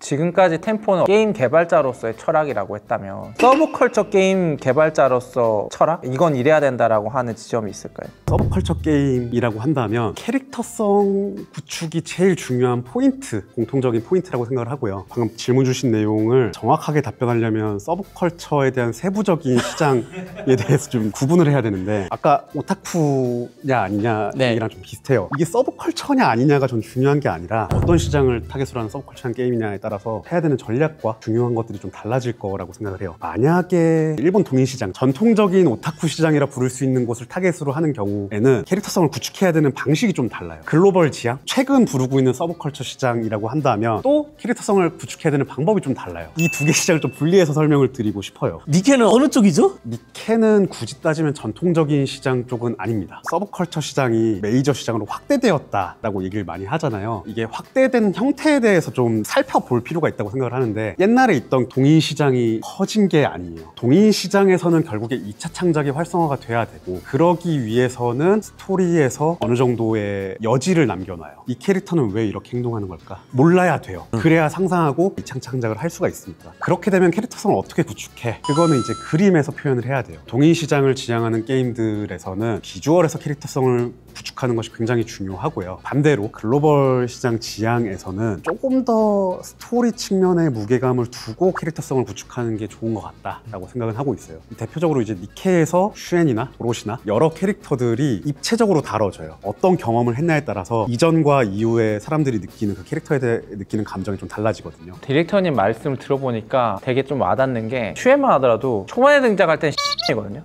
지금까지 템포는 게임 개발자로서의 철학이라고 했다면 서브컬처 게임 개발자로서 철학? 이건 이래야 된다라고 하는 지점이 있을까요? 서브컬처 게임이라고 한다면 캐릭터성 구축이 제일 중요한 포인트, 공통적인 포인트라고 생각을 하고요. 방금 질문 주신 내용을 정확하게 답변하려면 서브컬처에 대한 세부적인 시장에 대해서 좀 구분을 해야 되는데 아까 오타쿠냐 아니냐 얘기랑 좀 비슷해요. 이게 서브컬처냐 아니냐가 좀 중요한 게 아니라 어떤 시장을 타겟으로 하는 서브컬처한 게임이냐에 따라서 해야 되는 전략과 중요한 것들이 좀 달라질 거라고 생각을 해요. 만약에 일본 동인 시장, 전통적인 오타쿠 시장이라 부를 수 있는 곳을 타겟으로 하는 경우에는 캐릭터성을 구축해야 되는 방식이 좀 달라요. 글로벌 지향, 최근 부르고 있는 서브컬처 시장이라고 한다면 또 캐릭터성을 구축해야 되는 방법이 좀 달라요. 이 두 개 시장을 좀 분리해서 설명을 드리고 싶어요. 니케는 어느 쪽이죠? 니케는 굳이 따지면 전통적인 시장 쪽은 아닙니다. 서브컬처 시장이 메이저 시장으로 확대되었다라고 얘기를 많이 하잖아요. 이게 확대된 형태에 대해서 좀 살펴볼 필요가 있다고 생각을 하는데 옛날에 있던 동인 시장이 커진 게 아니에요. 동인 시장에서는 결국에 2차 창작이 활성화가 돼야 되고 그러기 위해서는 스토리에서 어느 정도의 여지를 남겨놔요. 이 캐릭터는 왜 이렇게 행동하는 걸까? 몰라야 돼요. 그래야 상상하고 2차 창작을 할 수가 있습니다. 그렇게 되면 캐릭터성을 어떻게 구축해? 그거는 이제 그림에서 표현을 해야 돼요. 동인 시장을 지향하는 게임들에서는 비주얼에서 캐릭터성을 구축하는 것이 굉장히 중요하고요. 반대로 글로벌 시장 지향에서는 조금 더 스토리 측면의 무게감을 두고 캐릭터성을 구축하는 게 좋은 것 같다라고 생각은 하고 있어요. 대표적으로 이제 니케에서 슈엔이나 도로시나 여러 캐릭터들이 입체적으로 다뤄져요. 어떤 경험을 했냐에 따라서 이전과 이후에 사람들이 느끼는 그 캐릭터에 대해 느끼는 감정이 좀 달라지거든요. 디렉터님 말씀을 들어보니까 되게 좀 와닿는 게 슈엔만 하더라도 초반에 등장할 땐 이거든요.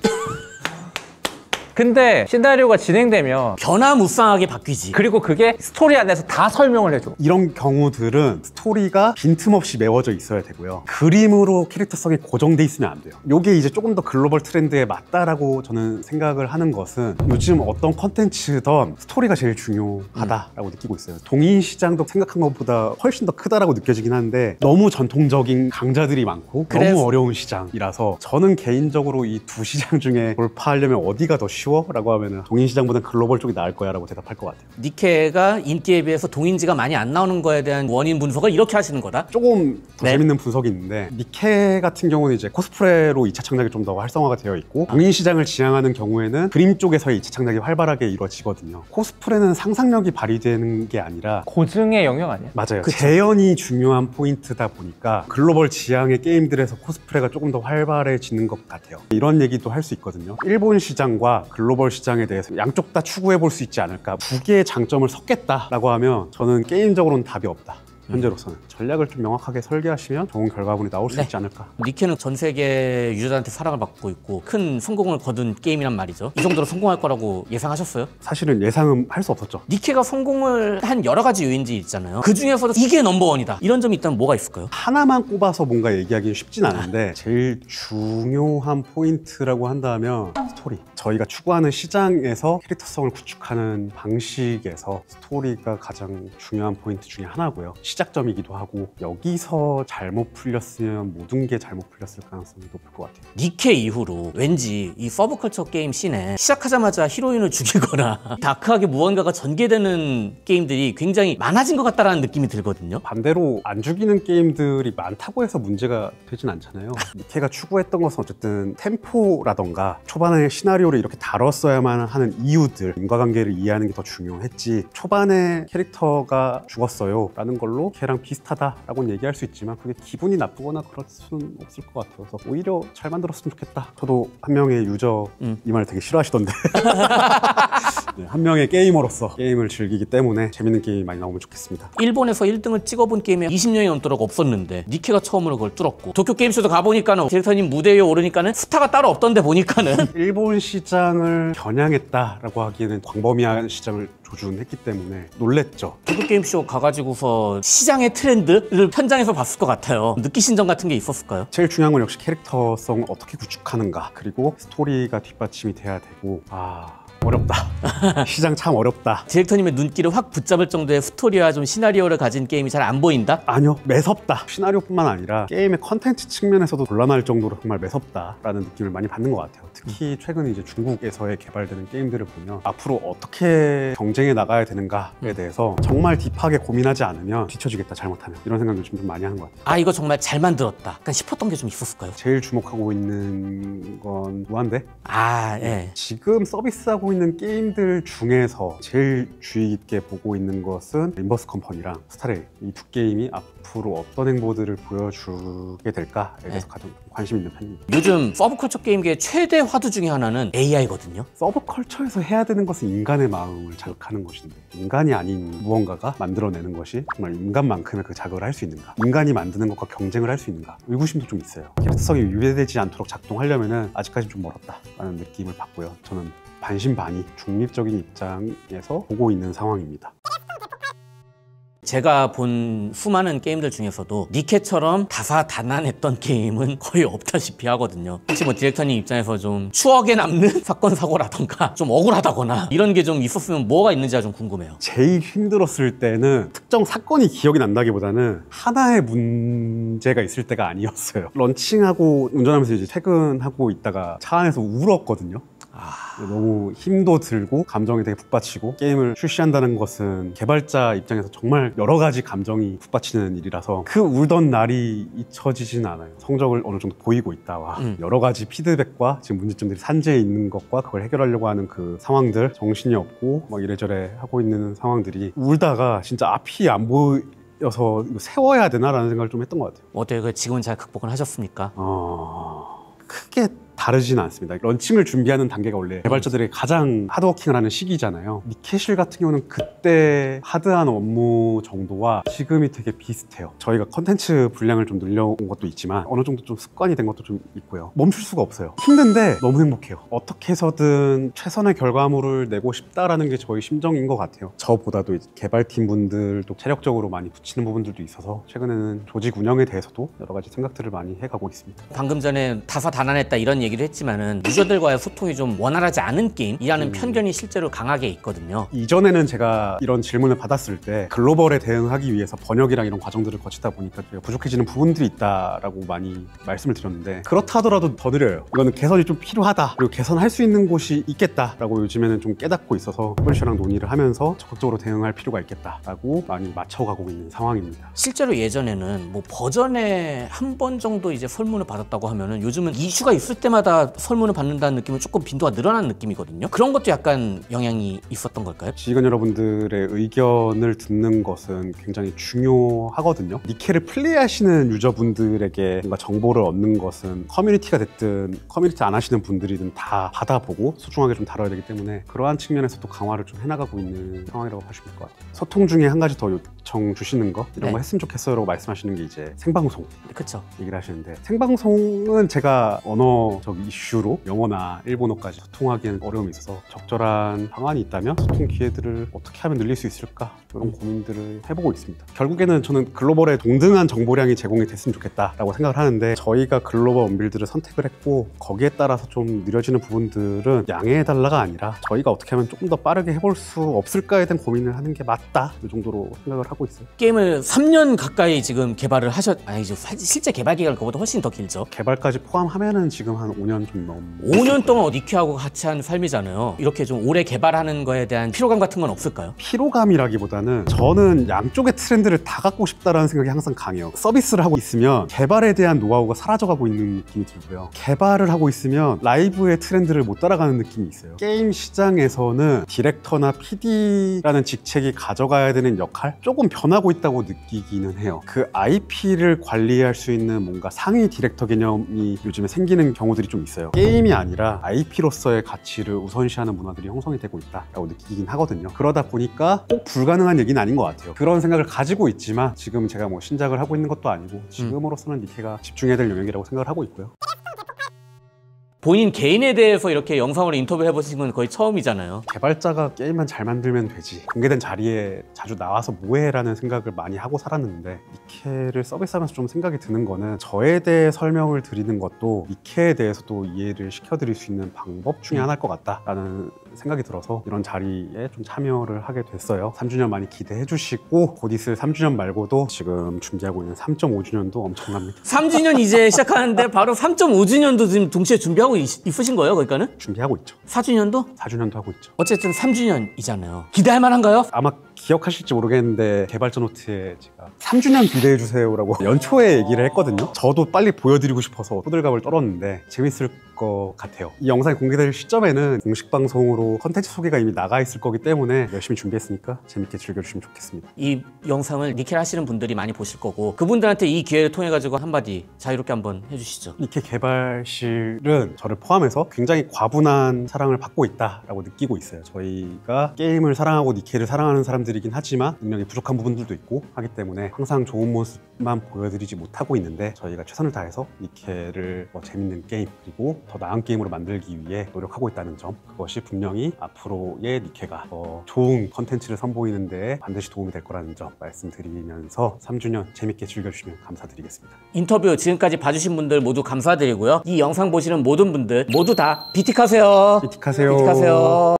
근데 시나리오가 진행되면 변화무쌍하게 바뀌지. 그리고 그게 스토리 안에서 다 설명을 해줘. 이런 경우들은 스토리가 빈틈없이 메워져 있어야 되고요. 그림으로 캐릭터성이 고정돼 있으면 안 돼요. 이게 이제 조금 더 글로벌 트렌드에 맞다라고 저는 생각을 하는 것은 요즘 어떤 컨텐츠든 스토리가 제일 중요하다라고 느끼고 있어요. 동인 시장도 생각한 것보다 훨씬 더 크다라고 느껴지긴 하는데 너무 전통적인 강자들이 많고 너무 어려운 시장이라서 저는 개인적으로 이 두 시장 중에 돌파하려면 어디가 더 쉬워? 라고 하면 동인 시장보다는 글로벌 쪽이 나을 거야 라고 대답할 것 같아요. 니케가 인기에 비해서 동인지가 많이 안 나오는 거에 대한 원인 분석을 이렇게 하시는 거다? 조금 더 재밌는 분석이 있는데 니케 같은 경우는 이제 코스프레로 2차 창작이 좀 더 활성화가 되어 있고 동인 시장을 지향하는 경우에는 그림 쪽에서의 2차 창작이 활발하게 이루어지거든요. 코스프레는 상상력이 발휘되는 게 아니라 고증의 영역 아니야? 맞아요. 재현이 중요한 포인트다 보니까 글로벌 지향의 게임들에서 코스프레가 조금 더 활발해지는 것 같아요. 이런 얘기도 할 수 있거든요. 일본 시장과 글로벌 시장에 대해서 양쪽 다 추구해 볼 수 있지 않을까. 두 개의 장점을 섞겠다라고 하면 저는 게임적으로는 답이 없다. 현재로서는 전략을 좀 명확하게 설계하시면 좋은 결과물이 나올 수 있지 않을까. 니케는 전 세계 유저들한테 사랑을 받고 있고 큰 성공을 거둔 게임이란 말이죠. 이 정도로 성공할 거라고 예상하셨어요? 사실은 예상은 할 수 없었죠. 니케가 성공을 한 여러 가지 요인들이 있잖아요. 그 중에서도 이게 넘버원이다 이런 점이 있다면 뭐가 있을까요? 하나만 꼽아서 뭔가 얘기하기는 쉽진 않은데 제일 중요한 포인트라고 한다면 스토리. 저희가 추구하는 시장에서 캐릭터성을 구축하는 방식에서 스토리가 가장 중요한 포인트 중에 하나고요. 시작점이기도 하고 여기서 잘못 풀렸으면 모든 게 잘못 풀렸을 가능성이 높을 것 같아요. 니케 이후로 왠지 이 서브컬처 게임 씬에 시작하자마자 히로인을 죽이거나 다크하게 무언가가 전개되는 게임들이 굉장히 많아진 것 같다는 느낌이 들거든요. 반대로 안 죽이는 게임들이 많다고 해서 문제가 되진 않잖아요. 니케가 추구했던 것은 어쨌든 템포라던가 초반에 시나리오를 게임을 이렇게 다뤘어야만 하는 이유들, 인과관계를 이해하는 게 더 중요했지 초반에 캐릭터가 죽었어요 라는 걸로 걔랑 비슷하다라고는 얘기할 수 있지만 그게 기분이 나쁘거나 그럴 수는 없을 것 같아요. 그래서 오히려 잘 만들었으면 좋겠다. 저도 한 명의 유저 이 말 되게 싫어하시던데 네, 한 명의 게이머로서 게임을 즐기기 때문에 재밌는 게임이 많이 나오면 좋겠습니다. 일본에서 1등을 찍어본 게임이 20년이 넘도록 없었는데 니케가 처음으로 그걸 뚫었고 도쿄게임쇼도 가보니까는 디렉터님 무대 위에 오르니까는 스타가 따로 없던데 보니까는 일본 시장을 겨냥했다라고 하기에는 광범위한 시장을 조준했기 때문에 놀랬죠. 도쿄게임쇼 가가지고서 시장의 트렌드를 현장에서 봤을 것 같아요. 느끼신 점 같은 게 있었을까요? 제일 중요한 건 역시 캐릭터성을 어떻게 구축하는가, 그리고 스토리가 뒷받침이 돼야 되고 어렵다. 시장 참 어렵다. 디렉터님의 눈길을 확 붙잡을 정도의 스토리와 좀 시나리오를 가진 게임이 잘 안 보인다? 아니요, 매섭다. 시나리오뿐만 아니라 게임의 컨텐츠 측면에서도 곤란할 정도로 정말 매섭다라는 느낌을 많이 받는 것 같아요. 특히 최근 이제 중국에서의 개발되는 게임들을 보면 앞으로 어떻게 경쟁해 나가야 되는가에 대해서 정말 딥하게 고민하지 않으면 뒤처지겠다, 잘못하면. 이런 생각을 좀 많이 하는 것 같아요. 이거 정말 잘 만들었다. 약간 싶었던 게 좀 있었을까요? 제일 주목하고 있는 건 무한대? 예. 지금 서비스하고 있는 게임들 중에서 제일 주의 깊게 보고 있는 것은 인버스 컴퍼니랑 스타레일, 이 두 게임이 앞으로 어떤 행보들을 보여주게 될까에 대해서 가장 관심 있는 편입니다. 요즘 서브컬처 게임계의 최대 화두 중에 하나는 AI거든요. 서브컬처에서 해야 되는 것은 인간의 마음을 자극하는 것인데 인간이 아닌 무언가가 만들어내는 것이 정말 인간만큼의 그 자극을 할 수 있는가, 인간이 만드는 것과 경쟁을 할 수 있는가, 의구심도 좀 있어요. 캐릭터성이 유배되지 않도록 작동하려면 아직까지 좀 멀었다라는 느낌을 받고요. 저는 반신반의 중립적인 입장에서 보고 있는 상황입니다. 제가 본 수많은 게임들 중에서도 니케처럼 다사다난했던 게임은 거의 없다시피 하거든요. 혹시 뭐 디렉터님 입장에서 좀 추억에 남는 사건 사고라던가 좀 억울하다거나 이런 게 좀 있었으면 뭐가 있는지가 좀 궁금해요. 제일 힘들었을 때는 특정 사건이 기억이 난다기보다는 하나의 문제가 있을 때가 아니었어요. 런칭하고 운전하면서 이제 퇴근하고 있다가 차 안에서 울었거든요. 너무 힘도 들고 감정이 되게 북받치고, 게임을 출시한다는 것은 개발자 입장에서 정말 여러 가지 감정이 북받치는 일이라서 그 울던 날이 잊혀지진 않아요. 성적을 어느 정도 보이고 있다와 여러 가지 피드백과 지금 문제점들이 산재해 있는 것과 그걸 해결하려고 하는 그 상황들, 정신이 없고 막 이래저래 하고 있는 상황들이 울다가 진짜 앞이 안 보여서 이거 세워야 되나라는 생각을 좀 했던 것 같아요. 어때요? 지금은 잘 극복을 하셨습니까? 크게 다르지는 않습니다. 런칭을 준비하는 단계가 원래 개발자들이 가장 하드워킹을 하는 시기잖아요. 니케실 같은 경우는 그때 하드한 업무 정도와 지금이 되게 비슷해요. 저희가 컨텐츠 분량을 좀 늘려온 것도 있지만 어느 정도 좀 습관이 된 것도 좀 있고요. 멈출 수가 없어요. 힘든데 너무 행복해요. 어떻게 해서든 최선의 결과물을 내고 싶다라는 게 저희 심정인 것 같아요. 저보다도 이제 개발팀 분들도 체력적으로 많이 붙이는 부분들도 있어서 최근에는 조직 운영에 대해서도 여러 가지 생각들을 많이 해가고 있습니다. 방금 전에 다사다난했다 이런 얘기를 했지만은 유저들과의 소통이 좀 원활하지 않은 게임이라는 편견이 실제로 강하게 있거든요. 이전에는 제가 이런 질문을 받았을 때 글로벌에 대응하기 위해서 번역이랑 이런 과정들을 거치다 보니까 부족해지는 부분들이 있다라고 많이 말씀을 드렸는데, 그렇다 하더라도 더 느려요. 이거는 개선이 좀 필요하다, 그리고 개선할 수 있는 곳이 있겠다라고 요즘에는 좀 깨닫고 있어서 퍼블리셔랑 논의를 하면서 적극적으로 대응할 필요가 있겠다라고 많이 맞춰가고 있는 상황입니다. 실제로 예전에는 뭐 버전에 한 번 정도 이제 설문을 받았다고 하면은 요즘은 이슈가 있을 때마다 설문을 받는다는 느낌은 조금 빈도가 늘어난 느낌이거든요. 그런 것도 약간 영향이 있었던 걸까요? 지휘관 여러분들의 의견을 듣는 것은 굉장히 중요하거든요. 니케를 플레이하시는 유저분들에게 뭔가 정보를 얻는 것은 커뮤니티가 됐든 커뮤니티 안 하시는 분들이든 다 받아보고 소중하게 좀 다뤄야 되기 때문에 그러한 측면에서도 강화를 좀 해나가고 있는 상황이라고 보시면 될 것 같아요. 소통 중에 한 가지 더 요청 주시는 거, 이런 거 했으면 좋겠어요 라고 말씀하시는 게 이제 생방송 그쵸. 얘기를 하시는데, 생방송은 제가 언어적 이슈로 영어나 일본어까지 소통하기에는 어려움이 있어서 적절한 방안이 있다면 소통 기회들을 어떻게 하면 늘릴 수 있을까, 이런 고민들을 해보고 있습니다. 결국에는 저는 글로벌에 동등한 정보량이 제공이 됐으면 좋겠다라고 생각을 하는데, 저희가 글로벌 언빌드를 선택을 했고 거기에 따라서 좀 느려지는 부분들은 양해해달라가 아니라 저희가 어떻게 하면 조금 더 빠르게 해볼 수 없을까에 대한 고민을 하는 게 맞다, 이 정도로 생각을 하고 하고 있어요. 게임을 3년 가까이 지금 개발을 아니죠. 실제 개발 기간 그거보다 훨씬 더 길죠. 개발까지 포함하면은 지금 한 5년 좀 넘. 5년 동안 니케하고 같이 한 삶이잖아요. 이렇게 좀 오래 개발하는 거에 대한 피로감 같은 건 없을까요? 피로감이라기보다는 저는 양쪽의 트렌드를 다 갖고 싶다라는 생각이 항상 강해요. 서비스를 하고 있으면 개발에 대한 노하우가 사라져가고 있는 느낌이 들고요. 개발을 하고 있으면 라이브의 트렌드를 못 따라가는 느낌이 있어요. 게임 시장에서는 디렉터나 PD라는 직책이 가져가야 되는 역할? 조금 변하고 있다고 느끼기는 해요. 그 IP를 관리할 수 있는 뭔가 상위 디렉터 개념이 요즘에 생기는 경우들이 좀 있어요. 게임이 아니라 IP로서의 가치를 우선시하는 문화들이 형성이 되고 있다고 느끼긴 하거든요. 그러다 보니까 꼭 불가능한 얘기는 아닌 것 같아요. 그런 생각을 가지고 있지만 지금 제가 뭐 신작을 하고 있는 것도 아니고 지금으로서는 니케가 집중해야 될 영역이라고 생각을 하고 있고요. 본인 개인에 대해서 이렇게 영상으로 인터뷰 해보신 건 거의 처음이잖아요. 개발자가 게임만 잘 만들면 되지, 공개된 자리에 자주 나와서 뭐해 라는 생각을 많이 하고 살았는데, 니케를 서비스하면서 좀 생각이 드는 거는 저에 대해 설명을 드리는 것도 니케에 대해서도 이해를 시켜드릴 수 있는 방법 중에 하나일 것 같다라는 생각이 들어서 이런 자리에 좀 참여를 하게 됐어요. 3주년 많이 기대해 주시고, 곧 있을 3주년 말고도 지금 준비하고 있는 3.5주년도 엄청납니다. 3주년 이제 시작하는데 바로 3.5주년도 지금 동시에 준비하고 있으신 거예요, 그러니까는? 준비하고 있죠. 4주년도? 4주년도 하고 있죠. 어쨌든 3주년이잖아요. 기대할 만한가요? 아마 기억하실지 모르겠는데 개발자 노트에 제가 3주년 기대해 주세요라고 연초에 얘기를 했거든요. 저도 빨리 보여드리고 싶어서 호들갑을 떨었는데 재밌을 것 같아요. 이 영상이 공개될 시점에는 공식 방송으로 컨텐츠 소개가 이미 나가 있을 거기 때문에 열심히 준비했으니까 재밌게 즐겨주시면 좋겠습니다. 이 영상을 니케를 하시는 분들이 많이 보실 거고, 그분들한테 이 기회를 통해 가지고 한마디 자유롭게 한번 해주시죠. 니케 개발실은 저를 포함해서 굉장히 과분한 사랑을 받고 있다라고 느끼고 있어요. 저희가 게임을 사랑하고 니케를 사랑하는 사람들이긴 하지만 능력이 부족한 부분들도 있고 하기 때문에 항상 좋은 모습만 보여드리지 못하고 있는데, 저희가 최선을 다해서 니케를 재밌는 게임 그리고 더 나은 게임으로 만들기 위해 노력하고 있다는 점, 그것이 분명히 앞으로의 니케가 더 좋은 컨텐츠를 선보이는 데 반드시 도움이 될 거라는 점 말씀드리면서 3주년 재밌게 즐겨주시면 감사드리겠습니다. 인터뷰 지금까지 봐주신 분들 모두 감사드리고요. 이 영상 보시는 모든 분들 모두 다 비틱하세요. 비틱하세요. 비틱하세요.